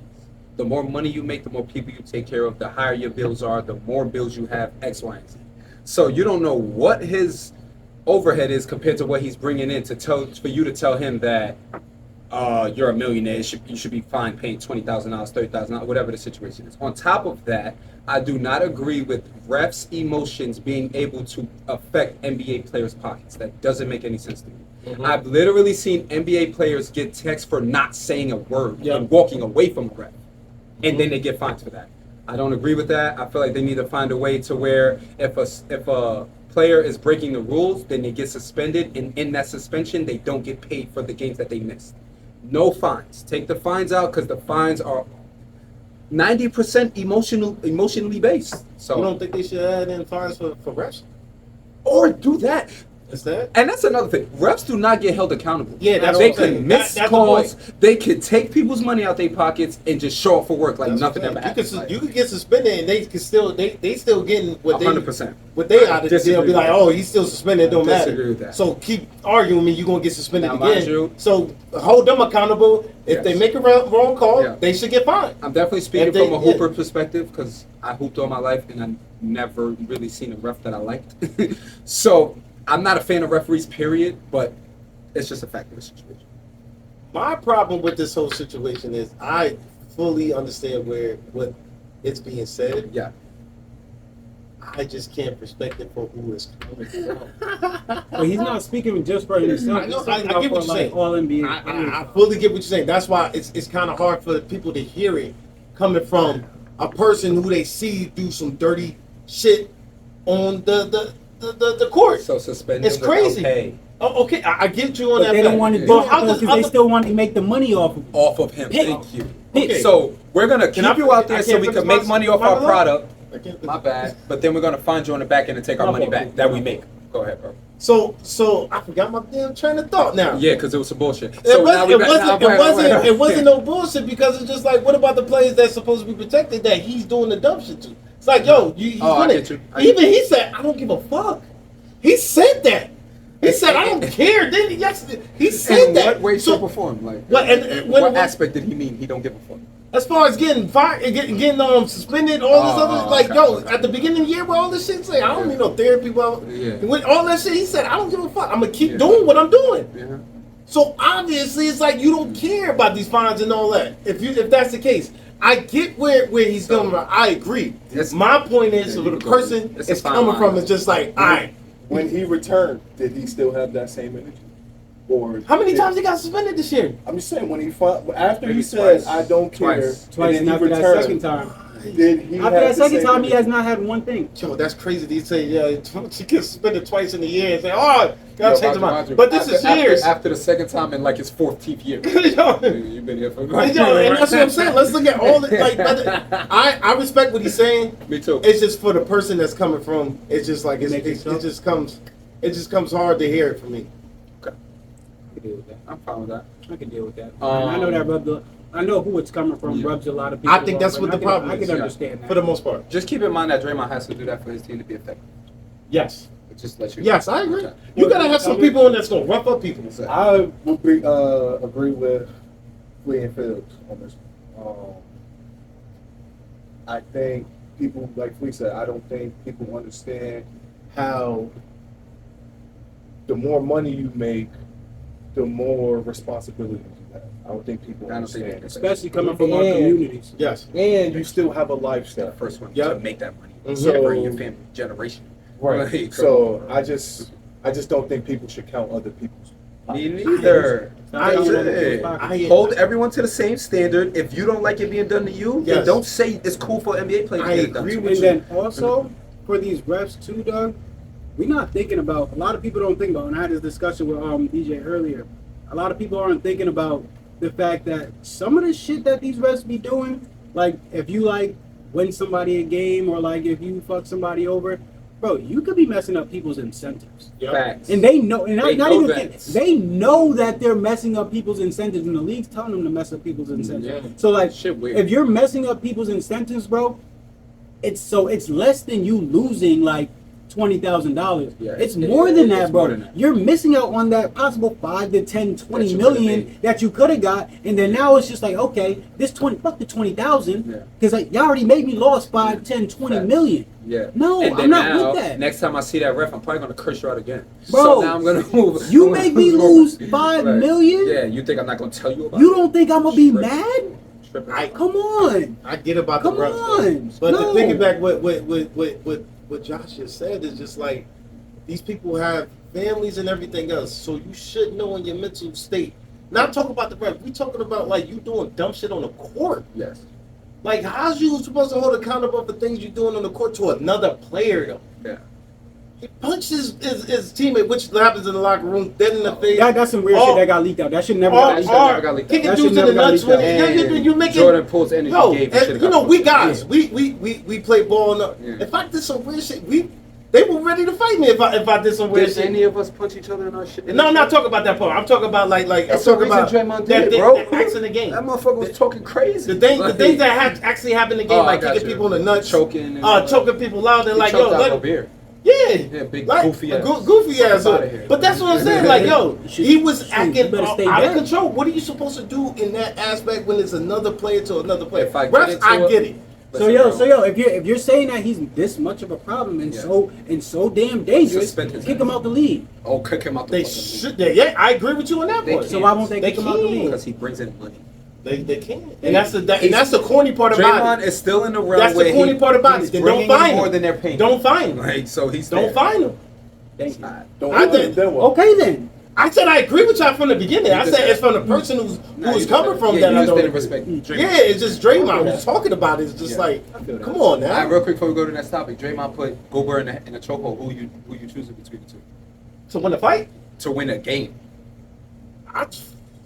The more money you make, the more people you take care of, the higher your bills are, the more bills you have, X, Y, and Z. So you don't know what his overhead is compared to what he's bringing in for you to tell him that you're a millionaire. You should be fine paying $20,000, $30,000, whatever the situation is. On top of that, I do not agree with refs' emotions being able to affect NBA players' pockets. That doesn't make any sense to me. I've literally seen NBA players get texts for not saying a word and walking away from a ref, and then they get fined for that. I don't agree with that. I feel like they need to find a way to where if a player is breaking the rules, then they get suspended, and in that suspension, they don't get paid for the games that they missed. No fines. Take the fines out, because the fines are 90% emotionally based. So You don't think they should add in fines for refs? or do that. Is that? And that's another thing. Refs do not get held accountable. Yeah, that's they what I'm saying. could miss That's the calls. point. They could take people's money out their pockets and just show up for work like That's nothing what I'm ever saying. happened. You could get suspended and they still getting what they 100%. what they out of Disagree jail. Be with like, that. oh, he's still suspended. It don't I disagree matter. with that. So keep arguing me. You're gonna get suspended Now, mind again. you- So hold them accountable. If they Yes. make a wrong call, Yeah. they should get fined. I'm definitely speaking If they- from a hooper perspective, because I hooped all my life and I've never really seen a ref that I liked. So I'm not a fan of referees, period, but it's just a fact of the situation. My problem with this whole situation is I fully understand what it's being said. Yeah. I just can't respect it for who it's coming from. But he's not speaking just for himself. I know, He's I talking get about what for, you're saying. All NBA. I fully get what you're saying. That's why it's kind of hard for people to hear it coming from a person who they see do some dirty shit on the court. So suspended It's without crazy. pay Oh, okay, I get you on But that. they don't fact. want to do But it how does- because how they does- still want to make the money off of it. off of him. Pick. Thank you. Okay. So we're gonna Can keep I- you out I there so can't we finish can make my- money off my our thought? product. I can't- My bad. But then we're gonna find you on the back end and take our My money fault. back that we make. Go ahead, bro. So I forgot my damn train of thought now. Yeah, because it was some bullshit. It So was, now it we back- wasn't, now- it wasn't, wait. it wasn't no bullshit because it's just like, what about the players that's supposed to be protected that he's doing the dumb shit to? It's like, yo, he's Oh, I winning. get you. Even he said, I don't give a fuck. He said that. He said, I don't care. Then he said In that. what way, So, shape, or form? Like, What- and- in when- what when- aspect did he mean he don't give a fuck? as far as getting fired, getting suspended, all this other, like, okay, yo, okay. at the beginning of the year, where all this shit say, I don't need no therapy, bro. Yeah. With all that shit, he said, I don't give a fuck. I'm gonna keep Yeah. doing what I'm doing. Yeah. So obviously, it's like you don't care about these fines and all that. If that's the case, I get where he's coming from. I agree. It's- My point is, Yeah, where you the can go. person It's a is fine coming line. from is just like, all right. When he returned, did he still have that same energy? Or How many did- times he got suspended this year? I'm just saying, when he after Maybe he said, twice. "I don't care," Twice. Twice, and and then he after that returned, second time. did he After have that the second same time, he energy? has not had one thing. Yo, that's crazy. They say, yeah, she gets suspended twice in a year and say, oh, gotta Yo, change the mind mind. you, But this is years. After the second time in like his 14th year. Yo, You've been here for and that's what I'm saying. Let's look at all the like. I respect what he's saying. Me too. It's just for the person that's coming from. It's just like Make it it so. just comes hard to hear it for me. I can deal with that. I'm fine with that. I can deal with that. Um, I know that I know who it's coming from. Yeah. Rubs a lot of people. I think that's off, what and the I problem can, is, I can yeah. understand that. For the most part. Just keep in mind that Draymond has to do that for his team to be effective. Yes. Just let you. Yes, I agree. Okay. You gotta have some people in that's gonna rough up people. I would agree with Flea and Fields on this. I think people, like Flea said, I don't think people understand how the more money you make, the more responsibilities you have. I don't think people I don't think understand. they- especially coming from our And- communities. Yes. And you still have a The lifestyle. first one Yep. to make that money. Mhm. So your family generation. Right. Like, So come I just don't think people should count other people's. Me neither. I Hold everyone to the same standard. If you don't like it being done to you, then Yes. don't say it's cool for NBA players to I get it done agree to. with And you. then also for these refs too, Doug, we're not thinking about. A lot of people don't think about. And I had this discussion with DJ earlier. A lot of people aren't thinking about the fact that some of the shit that these refs be doing, like if you like win somebody a game or like if you fuck somebody over, bro, you could be messing up people's incentives. Yep. Facts. And they know, and They not know even that. they know that they're messing up people's incentives, and the league's telling them to mess up people's incentives. Yeah. So like, Shit weird. if you're messing up people's incentives, bro, it's less than you losing like $20,000. Yeah, It's more than that, it's bro. more than that. You're missing out on that possible 5 to 10, 20 That you could've million made. that you could have got, and then now it's just like, okay, this 20, fuck the 20,000, Yeah. because like y'all already made me lost 5, 10, 20 Facts. million. Yeah. No, And then I'm not now, with that. Next time I see that ref, I'm probably gonna curse you out again. Bro, so now I'm gonna move. You make me lose 5 Like, million? Yeah, you think I'm not gonna tell you about You it? don't think I'm gonna be Tripping. mad? Tripping. Come on. I get about Come the refs, though. on. But No. to piggyback what Josh just said is just like these people have families and everything else, so you should know in your mental state. Not talking about the refs. We talking about like you doing dumb shit on the court. Yes. Like how's you supposed to hold accountable for things you're doing on the court to another player though? Yeah. He punched his teammate, which happens in the locker room, dead in the face. That's some weird Oh. shit that got leaked out. That should never Or, got leaked out. never got leaked out. kicking That dudes shit in the never got nuts leaked when out. you making Jordan Poole's energy yo, gave and, should've you got know, we posted. guys, we play ball. If I did some weird shit, they were ready to fight me if I did some weird Did shit. any of us punch each other in our shit? No, I'm not talking about that part. I'm talking about like I'm That's the talking reason about Draymond that did it, thing bro. that acts in the game. That motherfucker was talking crazy. The things Like, that actually happen in the game, Oh, I like got kicking you. people in the nuts, Choking and choking people out, and he like choked yo, out let Gobert. yeah, big like, goofy ass. goofy ass. Fuck outta here. But that's what I'm saying. Like yo, he was you acting better out stay of back. control. What are you supposed to do in that aspect when it's another player to another player? If I get Refs, into I it- get it. So yo, if you're saying that he's this much of a problem and Yeah. so damn dangerous, Suspend his kick ass. him out the league. Oh, kick him out the They fucking league. should. Yeah, I agree with you on that They point. can't. So why won't they They kick him out the can't. league? Because he brings in money. They can't. And that's the corny part about Draymond it. is still in the realm That's the where corny part about he's it. Then bringing don't find in more him. than they're paying. Don't find him. Like, so he's Don't there. find him. Thank you. Don't I do think- it, then what? Okay then. I said I agree with y'all from the beginning. I You said just it's from the person who's you coming just- from yeah, that you I just don't didn't agree. respect Draymond. Yeah, it's just Draymond who's talking about it. It's just Yeah. like, I feel that. come on All now. right, real quick before we go to the next topic, Draymond put Gobert in a chokehold. Who you choosing between the two To win the fight, to win a game?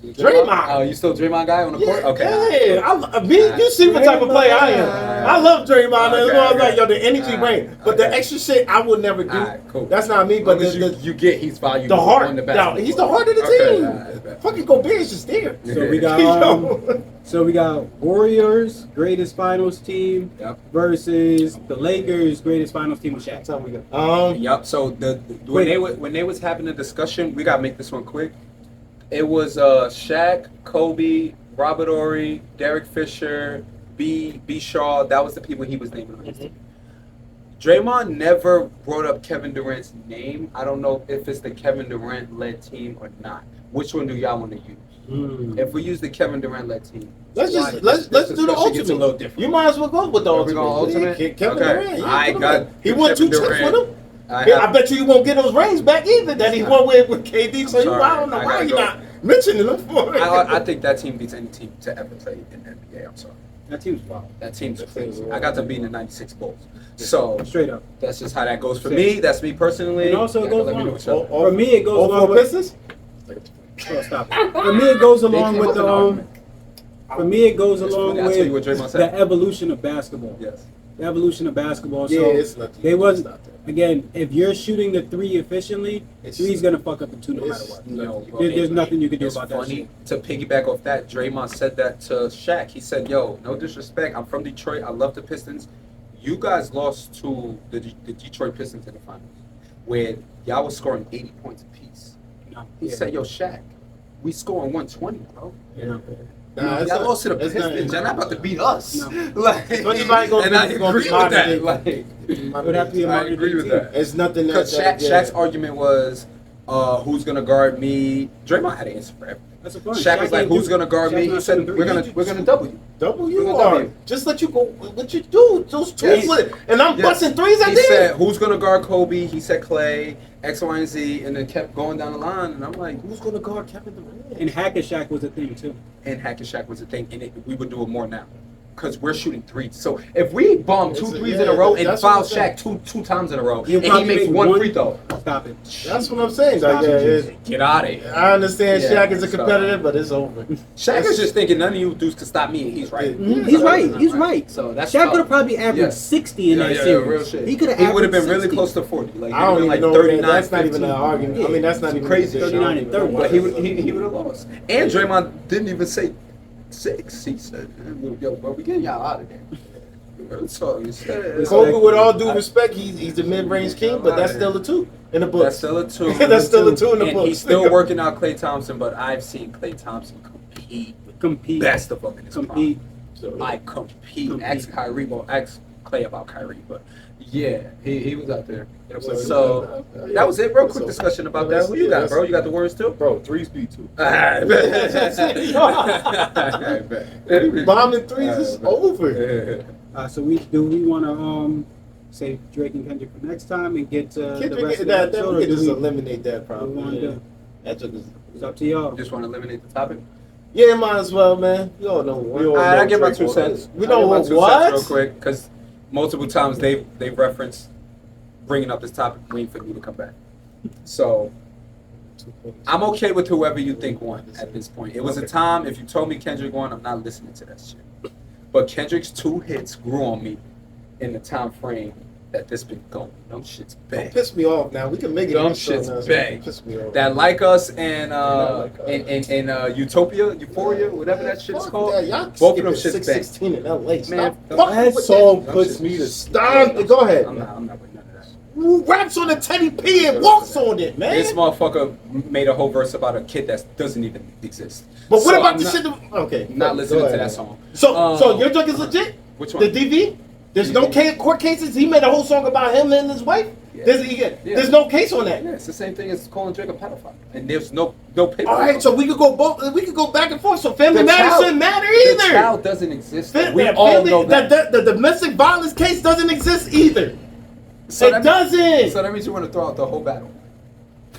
Draymond. Oh, you still Draymond guy on the court? Okay. Yeah, you see what type of player I am. I love Draymond. Okay, As well as okay. like, yo, the energy Alright, brain. But the okay. extra shit, I would never do. Alright, cool. That's not me. As But long as the you get he's valuable heart. on the No, basketball. he's the heart of the Okay, team. alright, bet. Fucking Gobert is just there. So we got Yo. so we got Warriors greatest finals team Yep. versus the Lakers greatest finals team with Shaq. That's how we go. Yep. So when they was having a discussion, we gotta make this one quick. It was Shaq, Kobe, Robert Ory, Derek Fisher, B Shaw. That was the people he was naming on his team. Draymond never brought up Kevin Durant's name. I don't know if it's the Kevin Durant led team or not. Which one do y'all want to use? If we use the Kevin Durant led team, Let's why- just let's this do the discussion gets a little ultimate. different. You might as well go with the Are we ultimate. going ultimate? Yeah, Kevin Okay. Durant. Yeah, I put him got in. He won Kevin 2 chips Durant. with him. I Yeah, I have- bet you won't get those rings back either that he won with KD. So Sorry, I don't know I why gotta you're go. not mentioning them for it. I think that team beats any team to ever play in the NBA. I'm sorry. That team's wild. That team's crazy. I got to be in the '96 Bulls, so Straight up. that's just how that goes for me. That's me personally. And also it Y'all goes let me know along. what y'all think. For me, it goes All along four with. Pistons? Oh, stop it. For me, it goes along came with up the with an argument. For me, it goes It's along funny. I'll tell you what with Draymond said. the evolution of basketball. Yes. The evolution of basketball. Yeah, So it's not. they wasn't. It's not that. Again, if you're shooting the 3 efficiently, It's- three's gonna fuck up the 2 no matter it's- what. No, There's nothing you can do it's about that funny shit. to piggyback off that. Draymond said that to Shaq. He said, "Yo, no disrespect. I'm from Detroit. I love the Pistons. You guys lost to the Detroit Pistons in the finals, where y'all was scoring 80 points apiece." No. He said, "Yo, Shaq, we scoring 120, bro. Yeah. Nah, it's Y'all not- lost to the it's not- Pistons. Y'all not about to beat us." No. Like, Anybody gonna and I beat- gonna agree be with modern that. day. Like, It would have to be a I modern agree day with team. that. It's nothing that. Because that- Shaq's argument was, who's gonna guard me? Draymond had an answer for everything. That's a point. Shaq was like, ain't "Who's do- gonna guard me?" Shaq's He not said, shooting "We're threes. gonna double you." W Look at are. W. Just let you go. What you do? Those two Yes. foot, and I'm Yes. busting threes. I He did. said, "Who's gonna guard Kobe?" He said Clay, X, Y, and Z, and then kept going down the line. And I'm like, Who's gonna guard Kevin Durant? And Hack and Shaq was a thing too. and Hack and Shaq was a thing, and we would do it more now. Because we're shooting threes. So if we bomb two It's a- threes yeah, in a row and that's foul what I'm Shaq two times in a row, He'll and he probably makes make one free throw, Stop it. That's what I'm saying. Like, Stop yeah, it. get out of here. I understand Yeah, Shaq is a so- competitor, but it's over. Shaq is just thinking none of you dudes can stop me, and he's right. Yeah. He's right. He's right. So that's Shaq tough. could have probably averaged Yeah. 60 in that Yeah, series. real shit. He could have He would have been averaged really 60. close to 40. Like, I don't even like know. 39, That's not even an 15. argument. I mean, that's not It's even crazy. a debate. 39 and 30. But he would have lost. And Draymond didn't even say 6. He said, "Yo, bro, we getting y'all out of there." So he said, Kobe, with all due respect, he's the mid-range king, but that's still a 2 in the book. That's still a 2. That's still a 2 in the And book. he's still working out Klay Thompson, but I've seen Klay Thompson Compete. best of them in his Compete. prime. I compete. Ask Kyrie, well, ask Klay about Kyrie, but yeah, he was out there. So that was it, bro. Quick discussion about that. Who you got, bro? You got the words too? Bro, 3-speed too. Bombing threes is over. So we want to say Drake and Kendrick for next time and get the rest Kendrick, of that the episode, we or could just do eliminate that we problem. want to do? That took us. It's up to y'all. Just want to eliminate the topic. Yeah, might as well, man. We all know what. I give my 2 cents. We I know give my what? 2 cents real quick because multiple times they've referenced bringing up this topic, waiting for me to come back. So I'm okay with whoever you think won at this point. It was a time, if you told me Kendrick won, I'm not listening to that shit. But Kendrick's 2 hits grew on me in the time frame that this been going. Them shit's Don't bad. piss me off now. We can make it. Dumb each shit's show now, so bang. Piss me off. That Like Us and Like Us. Utopia, Euphoria, whatever that shit is Fuck called. that. Y'all Both of them skipping shit's bang. 616 in LA. Man, Stop that fucking with song that. puts me to Stop. Go ahead. I'm not with none of that. Who raps on the Teddy P and walks on it, man? This motherfucker made a whole verse about a kid that doesn't even exist. But what So about I'm the not- shit? Okay. Not go listening to ahead. that song. So your drug is legit? Which The one? DV? There's no court cases. He made a whole song about him and his wife. Yeah. There's no case on that. Yeah, it's the same thing as calling Drake a pedophile, and there's no paper. All right, so we could go both. We could go back and forth. So family The matters child- shouldn't matter the either. child doesn't exist. Fa- We that all family- know that. The domestic violence case doesn't exist either. So It that doesn't. Means, so that means you want to throw out the whole battle.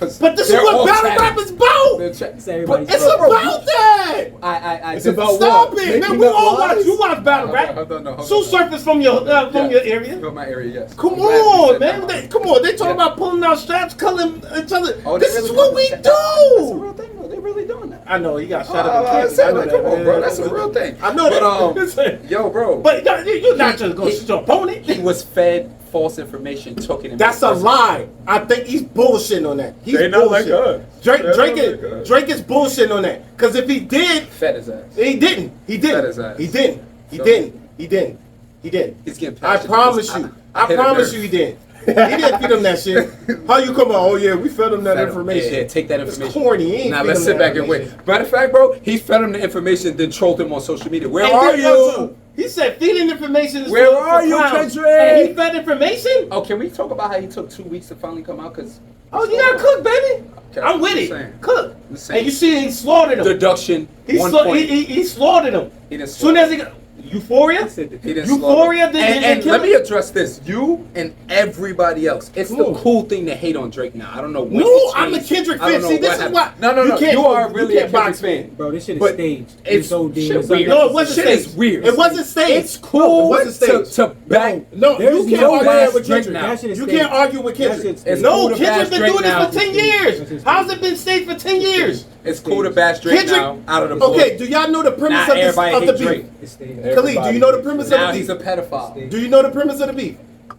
'Cause But this is they're what all battle chatting. rap is about. They're chatting. It's everybody's But It's bro, about that. I It's did- about Stop what? it, man. Making We up all watch. lies? You watch battle rap. Hold on, Sue surface from your area. From my area, yes. Come I'm glad you on, said man. that. Come on. They talking Yeah. about pulling out straps, culling each other. Oh, they This is really what doing we that. That's a do. real thing, though. They really doing that. I know he got shot Oh, up in I Kansas. said, I know like, that, come on, man. bro. That's a real thing. I know that. But yo, bro. But you're not just going to shoot your opponent. He was fed false information, took it. And That's a lie. I think he's bullshitting on that. He's They not like bullshitting. us. Drake, They're Drake, not is, like us. Drake is bullshitting on that. Because if he did, Fed his ass. he didn't. He That is didn't. ass. He didn't. He So- didn't. He didn't. He didn't. He's getting I passionate. promise you. I hit a promise nerve. you he didn't. He didn't feed him that shit. How you come out? Oh yeah, we fed him that Fed him. information. Yeah, take that It's information. corny. He ain't Now feed let's him sit that back and wait. information. Matter of fact, bro, he fed him the information, then trolled him on social media. Where And are then you? also, he said feeding information is Where for are you, clowns. Kendrick? And he fed information? Oh, can we talk about how he took 2 weeks to finally come out? Cause Oh, you gotta cook, baby. Okay, I'm with I'm it. saying. Cook. I'm saying. And you see he slaughtered him. deduction. He, 1 sla- point. he slaughtered him. He didn't Soon slaughter as he got Euphoria? He didn't Euphoria slaughter. didn't And kill let him? me address this. You and everybody else. It's the Cool. cool thing to hate on Drake now. I don't know when No, it I'm a changed. Kendrick I don't fan. know See, this what is happened. why No, you can't- you are you really a can't Kendrick box me. fan. Bro, this shit is But staged. it's OD. shit It's weird. No, it wasn't Shit is staged. weird. It wasn't staged. It's cool It wasn't staged. to back. No, There's you can't no argue bash with Drake Kendrick. now. That shit is You staged. can't argue with That Kendrick. shit's It's No, cool to Kendrick's bash been Drake doing now. this for 10 That's years. staged. How's it been staged for 10 years? It's cool to bash Drake Kendrick, now out of the blue. okay, do y'all know the premise Not of, this, everybody of the hate beef? Drake. It's staged. Khalid, do you know the premise Now of the he's beef? a pedophile. Do you know the premise of the beef?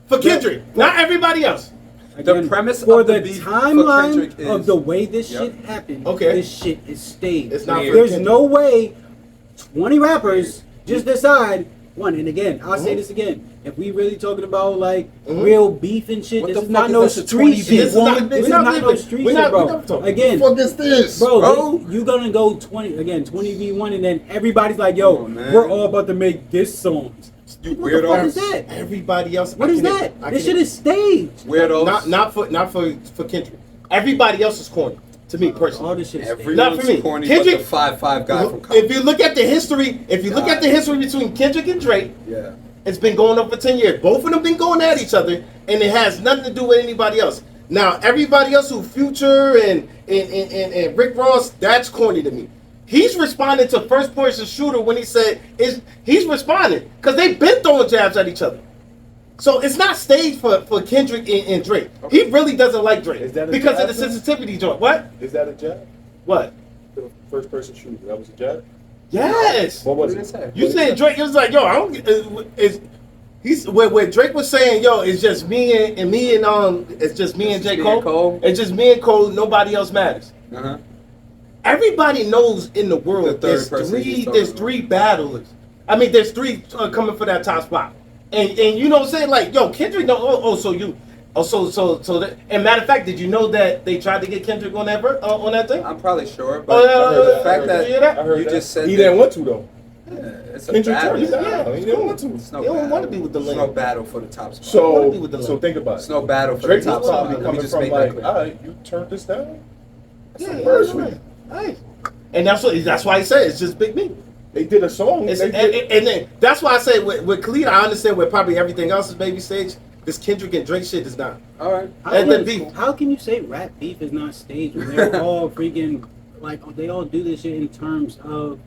For Kendrick, not everybody else. Again, premise for of the the beef for timeline Kendrick is- of the way this Yep. shit happened. Okay. This shit is staged. It's not for There's Kendrick. no way 20 rappers just decide one. And again, I'll say this again. If we really talking about like real beef and shit, What this the is fuck not is no this, a street 20 shit. This is not- This is we're not not no leaving- street we're shit, not bro. talking. Again, What the fuck is this? bro, you gonna go 20v1, and then everybody's like, yo, Come on, man. we're all about to make this song. You What the fuck is weirdos. that? Everybody else. What is that? This shit is staged. Weirdos. not for Kendrick. Everybody else is corny. To me personally. All this shit. Not Everyone's for me. corny Kendrick- but the 5'5" guy from college. If you look at the history, between Kendrick and Drake, Yeah. it's been going on for 10 years. Both of them been going at each other, and it has nothing to do with anybody else. Now, everybody else who Future and Rick Ross, that's corny to me. He's responding to first person shooter when he said he's responding because they've been throwing jabs at each other. So it's not staged for Kendrick and Drake. He really doesn't like Drake Is that a because of jab, the though? sensitivity joint. What? Is that a jab? What? The first person shooter. That was a jab? Yes. What was What did it? it say? You said Drake. It was like, yo, I don't. He's where Drake was saying, yo, it's just me and it's just me and J. Cole. It's just me and Cole. Nobody else matters. Uh-huh. Everybody knows in the world The third there's person he's talking there's about. three battlers. I mean, there's three coming for that top spot. And you know what I'm saying? Like, yo, Kendrick, no, and matter of fact, did you know that they tried to get Kendrick on that thing? I'm probably sure, Oh, but yeah, the fact you hear that? I heard you that. just said he that- didn't want to though. it's a Kendrick battle. turned it Yeah. down. He didn't want to. It's no They don't battle. want to be with the It's lane. no battle for the top spot. wanna be with the So lane. think about It's it. no battle for Drake the top was spot. probably Let me coming just from make that like, clear. all right, you turned this down. Yeah, First yeah, one. right. And that's why he said it's just Big Me. They did a song. It's, They did, and then that's why I say with Khalid, I understand where probably everything else is baby stage. This Kendrick and Drake shit is not. All right. And then beef. How can you say rap beef is not staged when they're all freaking like they all do this shit in terms of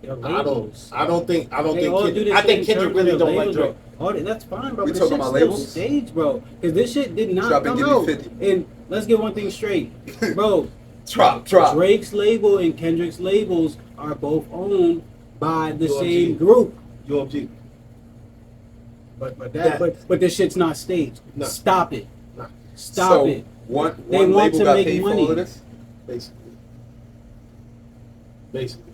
their labels? I don't think They all do Kendrick. this I shit think in Kendrick terms really of don't their like labels, Drake. bro. All that's fine, bro. We But this talking shit's about still labels? staged, bro. Because this shit did not Drop it, come give me out. 50. And let's get one thing straight, bro. Drop. Drake's label and Kendrick's labels are both owned by the UMG. same group. UMG. But this shit's not staged. No. Stop it. No. Stop So it. one They one want label to got make paid for money. all of this. Basically.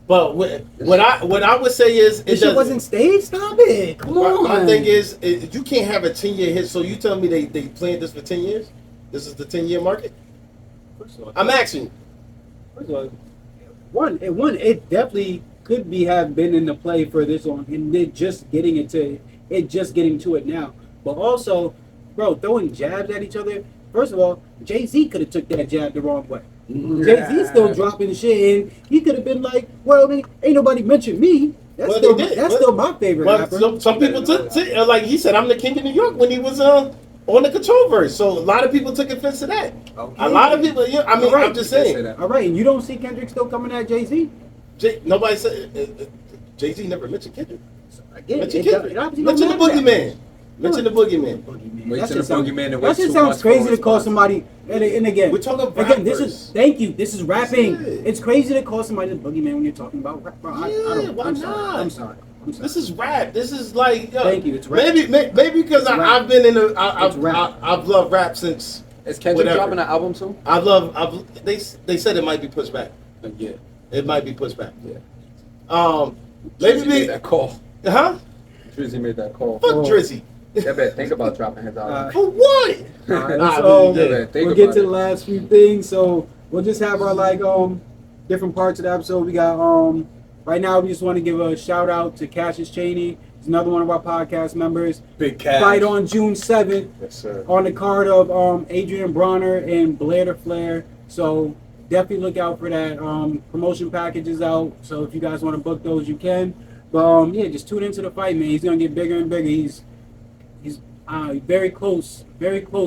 But what I would say is This shit wasn't staged. Stop it. Come on. My thing is you can't have a 10-year hit. So you tell me they planned this for 10 years? This is the 10-year market? I'm asking you. First of all, it definitely could have been in the play for this one, and they're just getting to it now. But also, bro, throwing jabs at each other. First of all, Jay-Z could have took that jab the wrong way. Jay-Z still dropping shit, and he could have been like, "Well, ain't nobody mentioned me." That's Well, still they did. that's still my favorite Well, rapper. some people took like he said, I'm the king of New York when he was on the Control verse. So a lot of people took offense to that. Okay. A lot of people. Yeah, I mean, Right. I'm just They say saying. that. All right, and you don't see Kendrick still coming at Jay-Z? Nobody said Jay-Z never mentioned Kendrick. Again, Mention it Kendrick. obviously Mention the don't matter. Boogeyman. Mention the Boogeyman. Wait That till the shit sounds- Boogeyman and That wait shit 2 sounds months for crazy a to call response. somebody. And again, We're talking about again. This rappers. is thank you. This is rapping. Yeah. It's crazy to call somebody the boogeyman when you're talking about rap. Bro, I Yeah, don't. why I'm sorry. not? I'm sorry. This is rap. This is like yo, Thank you, it's rap. Maybe because It's rap. I've been in It's rap. I've loved rap since Is Kendrick whatever. dropping an album soon? They said it might be pushed back. Yeah. It might be pushed back. Yeah. Maybe Drizzy made that call. huh? Drizzy made that call. Fuck Oh. Drizzy. Yeah, better think about dropping his album. For what? All right, Nah, so yeah, man, think we'll get about to it. the last few things. So we'll just have our different parts of the episode. We got right now. We just want to give a shout out to Cassius Chaney. He's another one of our podcast members. Big Cash. Fight on June 7th. Yes, sir. On the card of Adrian Bronner and Blair to Flair. So definitely look out for that. Promotion package is out. So if you guys want to book those, you can. But yeah, just tune into the fight, man. He's gonna get bigger and bigger. He's very close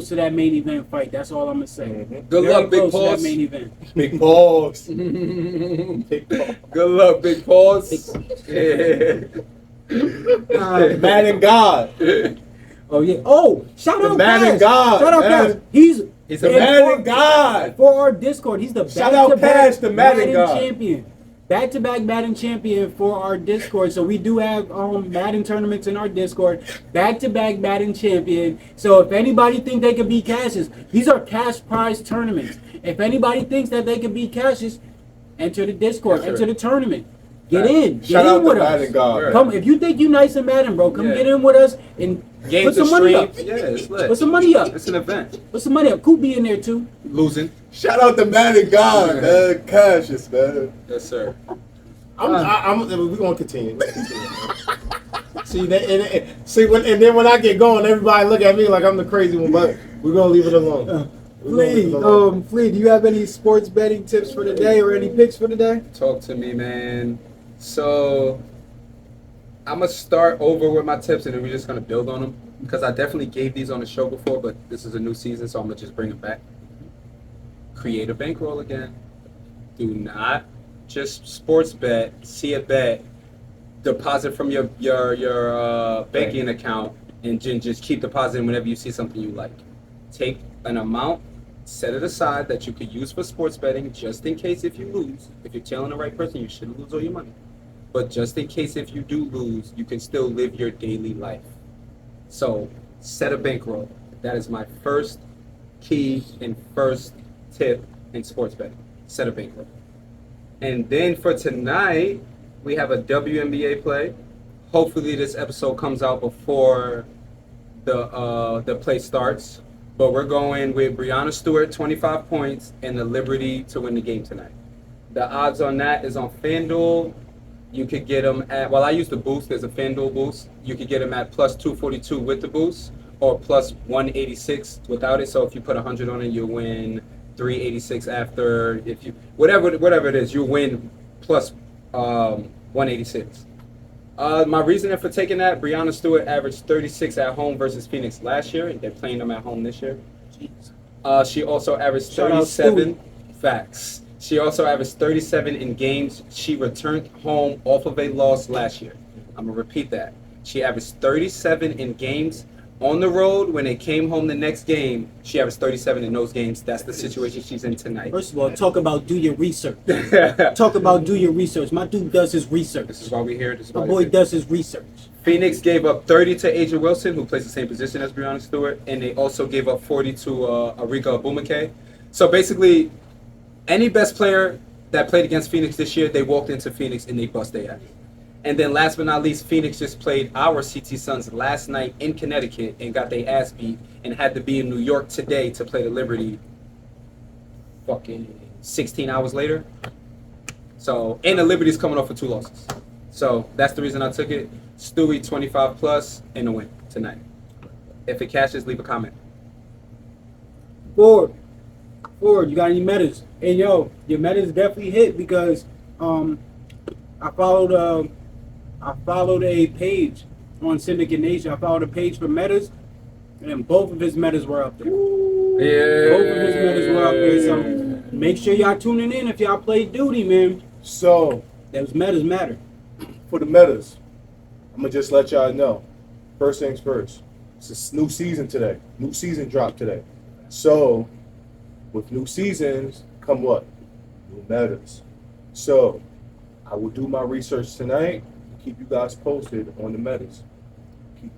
to that main event fight. That's all I'm gonna say. Mhm. Good Very luck, Big close to that Paws. main event. Big balls. Good Big balls. luck, Big Paws. Yeah. The man and God. Oh yeah. Oh, shout The out man Cash. in God, Shout out man. Cash. He's a and man for- in God. For our Discord, he's the Shout out back-to-back Cash, the man in God. champion. Back-to-back Madden champion for our Discord. So we do have Madden tournaments in our Discord. Back-to-back Madden champion. So if anybody think they could beat Cassius, these are cash prize tournaments. If anybody thinks that they could beat Cassius, enter the Discord, Yes, sir. enter the tournament. Get Right. in. Get Shout in out with to us. man and God. Come if you think you nice and Madden, bro, come Yeah. get in with us and Games put some to money stream. up. Yeah, it's lit. Put some money up. It's an event. Put some money up. Coop be in there too. Losing. Shout out to man and God, man. Cassius, man. Yes, sir. We're gonna continue. See that, and then when I get going, everybody look at me like I'm the crazy one. But we're gonna leave it alone. Flea, do you have any sports betting tips for today or any picks for today? Talk to me, man. So I'm gonna start over with my tips, and then we're just gonna build on them because I definitely gave these on the show before, but this is a new season, so I'm gonna just bring them back. Create a bankroll again. Do not just sports bet, see a bet, deposit from your banking account, and just keep depositing whenever you see something you like. Take an amount, set it aside that you could use for sports betting, just in case if you lose. If you're telling the right person, you shouldn't lose all your money. But just in case if you do lose, you can still live your daily life. So set a bankroll. That is my first key and first tip in sports betting. Set a bankroll. And then for tonight, we have a WNBA play. Hopefully this episode comes out before the play starts. But we're going with Breanna Stewart, 25 points, and the Liberty to win the game tonight. The odds on that is on FanDuel. You could get them at, well, I use the boost. There's a FanDuel boost. You could get them at plus 242 with the boost or plus 186 without it. So if you put 100 on it, you'll win 386 after. If you whatever it is, you'll win plus 186. My reasoning for taking that, Breanna Stewart averaged 36 at home versus Phoenix last year, and they're playing them at home this year. She also averaged 37 facts. She also averaged 37 in games she returned home off of a loss last year. I'm going to repeat that. She averaged 37 in games on the road. When they came home the next game, she averaged 37 in those games. That's the situation she's in tonight. First of all, talk about do your research. Talk about do your research. My dude does his research. This is why we're here. My boy does his research. Phoenix gave up 30 to Asia Wilson, who plays the same position as Breanna Stewart, and they also gave up 40 to Arika Abumake. So basically, any best player that played against Phoenix this year, they walked into Phoenix and they bust their ass. And then last but not least, Phoenix just played our CT Suns last night in Connecticut and got their ass beat and had to be in New York today to play the Liberty fucking 16 hours later. So, and the Liberty's coming off for 2 losses. So that's the reason I took it. Stewie 25 plus and the win tonight. If it cashes, leave a comment. Ford, you got any metas? And yo, your metas definitely hit because I followed a page on Syndicate Nation. I followed a page for metas, and both of his metas were up there. Yeah. Both of his metas were up there. So make sure y'all tuning in if y'all play duty, man. So Those metas matter. for the metas, I'm gonna just let y'all know. First things first. It's a new season today. New season dropped today. So with new seasons come what? New metas. So I will do my research tonight and keep you guys posted on the metas.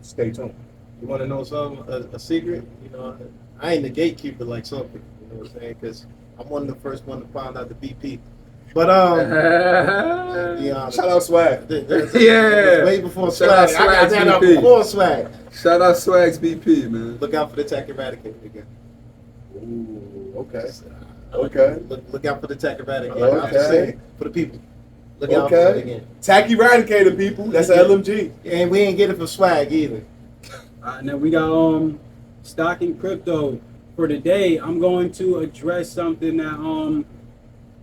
Stay tuned. You want to know something? A secret? You know, I ain't the gatekeeper like some people. You know what I'm saying? Because I'm one of the first one to find out the BP. But Shout out Swag. Yeah. Way before Shout out Swag. I got Swag's that out BP. before Swag. Shout out Swag's BP, man. Look out for the tech eradicator again. Ooh, okay. Okay. Look out for the tech eradicator. Okay. I'm just saying, for the people. Look out for it again. Tacky Eradicator, people. That's an LMG. And we ain't get it from Swag either. And then we got stock and crypto. For today, I'm going to address something that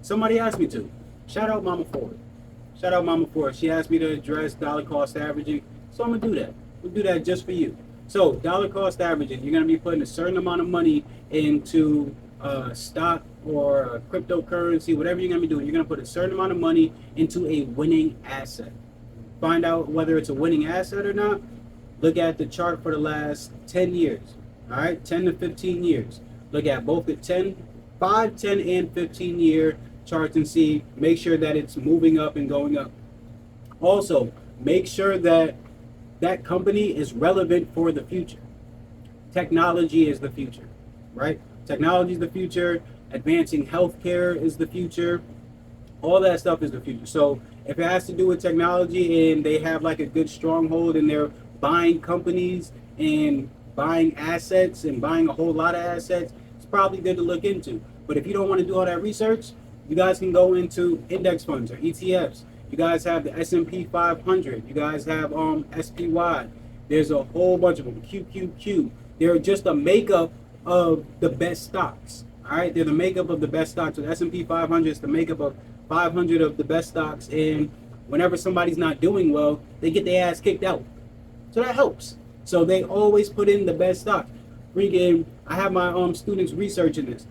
somebody asked me to. Shout out Mama Ford. Shout out Mama Ford. She asked me to address dollar cost averaging, so I'm gonna do that. We'll do that just for you. So dollar cost averaging, you're gonna be putting a certain amount of money into stock or cryptocurrency, whatever you're gonna be doing. You're gonna put a certain amount of money into a winning asset. Find out whether it's a winning asset or not. Look at the chart for the last 10 years. All right, 10 to 15 years. Look at both the 5, 10, and 15 year charts and see, make sure that it's moving up and going up. Also, make sure that that company is relevant for the future. Technology is the future, right? Technology is the future. Advancing healthcare is the future. All that stuff is the future. So if it has to do with technology and they have like a good stronghold and they're buying companies and buying assets and buying a whole lot of assets, it's probably good to look into. But if you don't want to do all that research, you guys can go into index funds or ETFs. You guys have the S&P 500. You guys have SPY. There's a whole bunch of them. QQQ. They're just a makeup of the best stocks. All right, they're the makeup of the best stocks. So the S&P 500 is the makeup of 500 of the best stocks. And whenever somebody's not doing well, they get their ass kicked out. So that helps. So they always put in the best stocks. Freaking, I have my students researching this.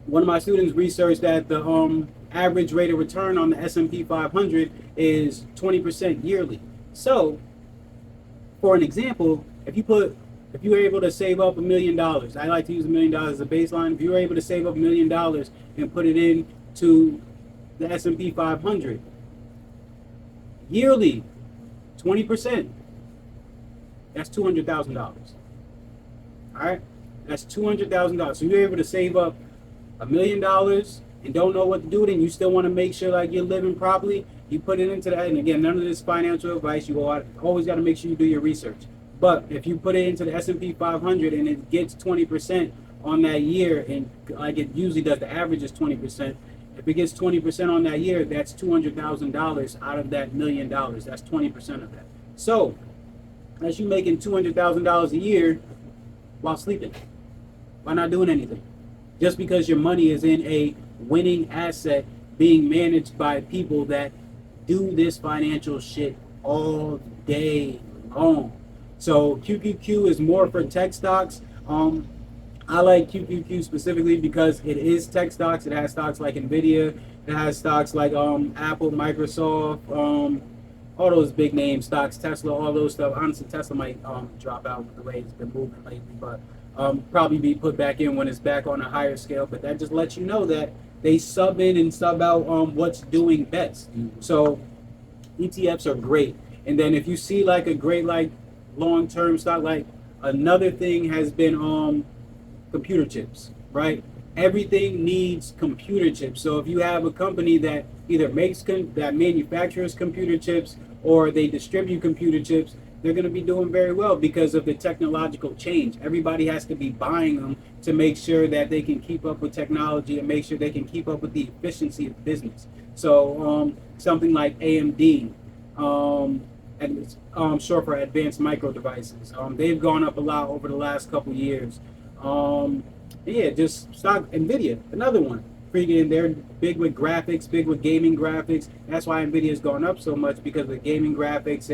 One of my students researched that the average rate of return on the S&P 500 is 20% yearly. So, for an example, if you were able to save up $1 million, I like to use $1 million as a baseline. If you were able to save up $1 million and put it into the S&P 500 yearly, 20%, that's $200,000. All right, that's $200,000. So you're able to save up $1 million and don't know what to do with it, and you still want to make sure like you're living properly. You put it into that, and again, none of this financial advice. You always got to make sure you do your research. But if you put it into the S&P 500 and it gets 20% on that year, and like it usually does, the average is 20%. If it gets 20% on that year, that's $200,000 out of that $1 million. That's 20% of that. So that's you making $200,000 a year while sleeping, while not doing anything. Just because your money is in a winning asset being managed by people that do this financial shit all day long. So QQQ is more for tech stocks. I like QQQ specifically because it is tech stocks. It has stocks like Nvidia. It has stocks like Apple, Microsoft, all those big name stocks, Tesla, all those stuff. Honestly, Tesla might drop out with the way it's been moving lately, but probably be put back in when it's back on a higher scale. But that just lets you know that they sub in and sub out what's doing best. So ETFs are great. And then if you see like a great like long-term stock, like another thing has been computer chips, right? Everything needs computer chips. So if you have a company that either that manufactures computer chips or they distribute computer chips, they're going to be doing very well because of the technological change. Everybody has to be buying them to make sure that they can keep up with technology and make sure they can keep up with the efficiency of business. So something like AMD, and it's short for Advanced Micro Devices. They've gone up a lot over the last couple years. Yeah, just stock Nvidia, another one. Freaking, they're big with graphics, big with gaming graphics. That's why Nvidia's gone up so much, because of gaming graphics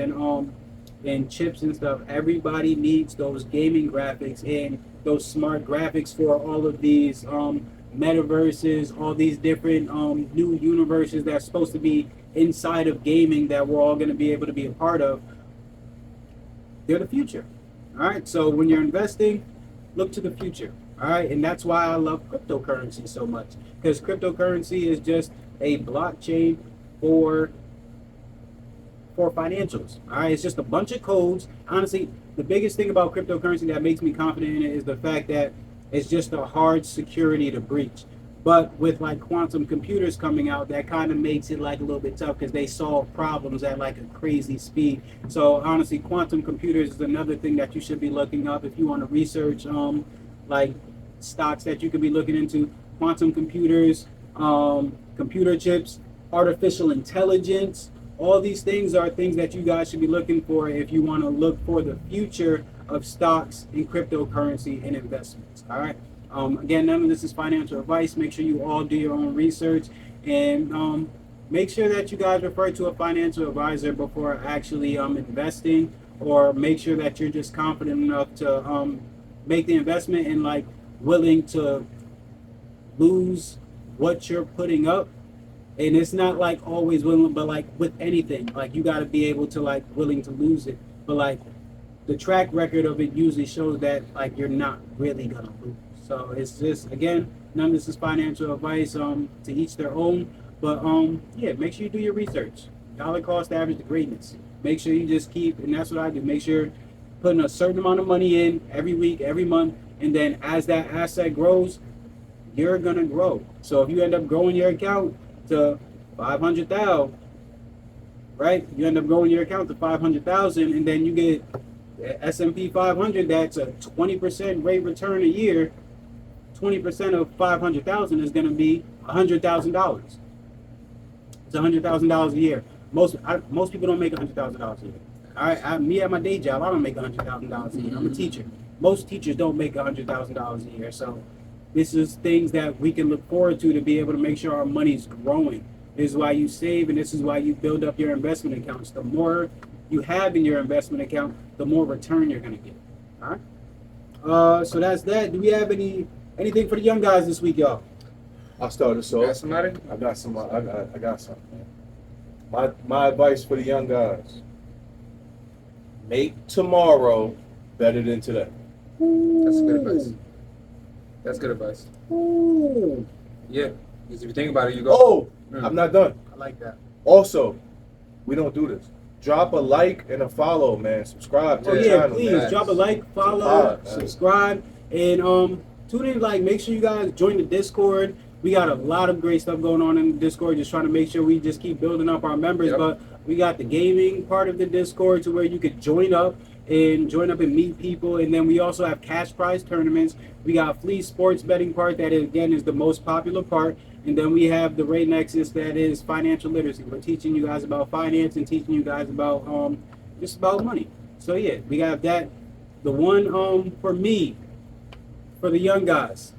and chips and stuff. Everybody needs those gaming graphics and those smart graphics for all of these metaverses, all these different new universes that's supposed to be inside of gaming that we're all going to be able to be a part of. They're the future. All right, so when you're investing, look to the future. All right, and that's why I love cryptocurrency so much, because cryptocurrency is just a blockchain for financials. All right, it's just a bunch of codes. Honestly, the biggest thing about cryptocurrency that makes me confident in it is the fact that it's just a hard security to breach. But with like quantum computers coming out, that kind of makes it like a little bit tough, because they solve problems at like a crazy speed. So honestly, quantum computers is another thing that you should be looking up if you want to research like stocks that you could be looking into. Quantum computers, computer chips, artificial intelligence. All these things are things that you guys should be looking for if you want to look for the future of stocks and cryptocurrency and investments. All right. Again, none of this is financial advice. Make sure you all do your own research, and make sure that you guys refer to a financial advisor before actually investing, or make sure that you're just confident enough to make the investment and like willing to lose what you're putting up. And it's not like always willing, but like with anything, like you got to be able to like willing to lose it. But like the track record of it usually shows that like you're not really gonna lose. So it's just, again, none of this is financial advice, to each their own. But yeah, make sure you do your research. Dollar cost average to greatness. Make sure you just keep, and that's what I do. Make sure putting a certain amount of money in every week, every month, and then as that asset grows, you're gonna grow. So if you end up growing your account to 500,000, right? You end up growing your account to 500,000, and then you get S&P 500. That's a 20% rate return a year. 20% of 500,000 is going to be $100,000. It's $100,000 a year. Most people don't make $100,000 a year. All right, me at my day job, I don't make $100,000 a year. I'm a teacher. Most teachers don't make $100,000 a year, so this is things that we can look forward to be able to make sure our money's growing. This is why you save, and this is why you build up your investment accounts. The more you have in your investment account, the more return you're gonna get. All right. So that's that. Do we have anything for the young guys this week, y'all? I'll start this Got off. somebody? I got some. I got something. Man. My advice for the young guys: make tomorrow better than today. That's good advice. That's good advice. Ooh. Yeah. Because if you think about it, you go. Oh, Mm. I'm not done. I like that. Also, we don't do this. Drop a like and a follow, man. Subscribe to Oh the yeah, channel, please man. drop a like, follow, Subscribe, man. subscribe, and tune in. Like, make sure you guys join the Discord. We got a lot of great stuff going on in the Discord. Just trying to make sure we just keep building up our members. Yep. But we got the gaming part of the Discord to where you could join up and meet people. And then we also have cash prize tournaments. We got flea sports betting part that again is the most popular part. And then we have the Ray Nexus that is financial literacy. We're teaching you guys about finance and teaching you guys about just about money. So yeah, we got that. The one for me, for the young guys,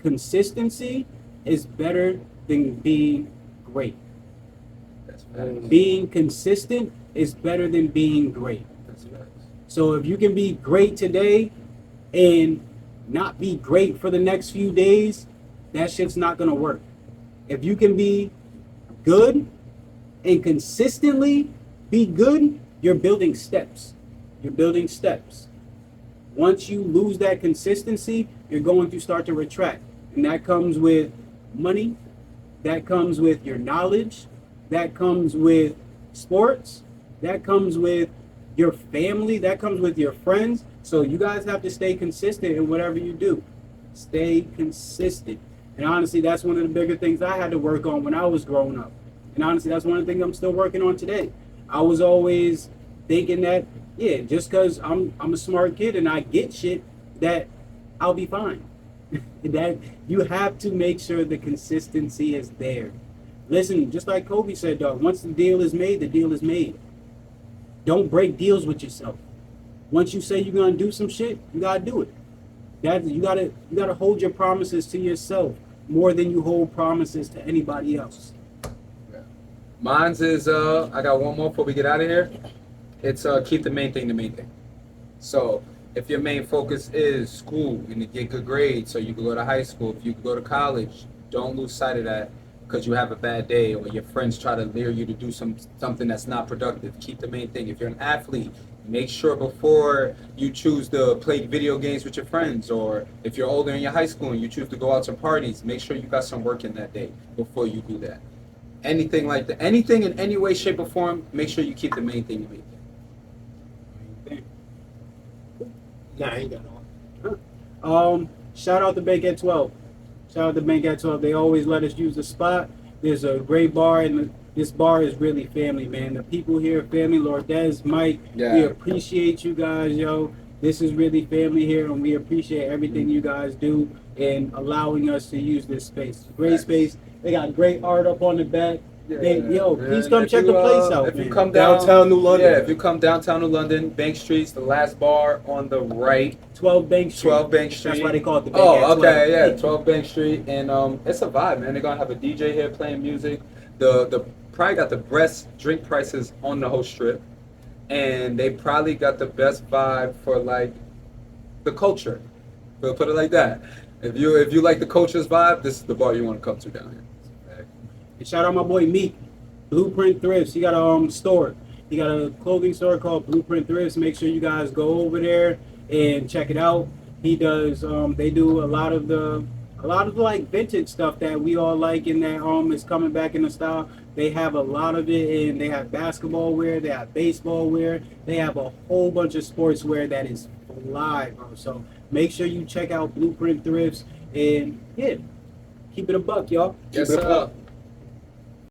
consistency is better than being great. That's facts. Being consistent is better than being great. That's facts. So if you can be great today and not be great for the next few days, that shit's not gonna work. If you can be good and consistently be good, you're building steps. You're building steps. Once you lose that consistency, you're going to start to retract. And that comes with money, that comes with your knowledge, that comes with sports, that comes with your family, that comes with your friends. So you guys have to stay consistent in whatever you do. Stay consistent. And honestly, that's one of the bigger things I had to work on when I was growing up. And honestly, that's one of the things I'm still working on today. I was always thinking that, yeah, just because I'm a smart kid and I get shit, that I'll be fine. That you have to make sure the consistency is there. Listen, just like Kobe said, dog, once the deal is made, the deal is made. Don't break deals with yourself. Once you say you're gonna do some shit, you gotta do it. You gotta hold your promises to yourself more than you hold promises to anybody else. Mine's is I got one more before we get out of here. It's keep the main thing the main thing. So if your main focus is school and to get good grades so you can go to high school, if you can go to college, don't lose sight of that because you have a bad day or your friends try to lure you to do something that's not productive. Keep the main thing. If you're an athlete, make sure before you choose to play video games with your friends, or if you're older in your high school and you choose to go out to parties, make sure you got some work in that day before you do that. Anything like that, anything in any way, shape, or form, make sure you keep the main thing the main thing. Nah, I ain't got no. Shout out to Bank at 12. Shout out to Bank at 12. They always let us use the spot. There's a great bar, and this bar is really family, man. The people here are family. Lord Des, Mike, Yeah. we appreciate you guys, yo. This is really family here, and we appreciate everything you guys do and allowing us to use this space. Great Thanks. space. They got great art up on the back. Yo, Yeah, please and come if check you, the place out, If man. you come Downtown New London. Yeah, if you come downtown New London, Bank Street's the last bar on the right. 12 Bank Street. 12 Bank Street. That's why they call it the Bank Oh, at 12. okay, yeah, 12 Bank Street, and it's a vibe, man. They're gonna have a DJ here playing music. The probably got the best drink prices on the whole strip, and they probably got the best vibe for like the culture. We'll put it like that. If you like the culture's vibe, this is the bar you want to come to down here. And shout out my boy Meek, Blueprint Thrifts. He got a store. He got a clothing store called Blueprint Thrifts. Make sure you guys go over there and check it out. He does. They do a lot of the like vintage stuff that we all like, and that is coming back in the style. They have a lot of it, and they have basketball wear, they have baseball wear, they have a whole bunch of sports wear that is fly, bro. So make sure you check out Blueprint Thrifts, and yeah, keep it a buck, y'all. Yes, Keep it a buck. sir.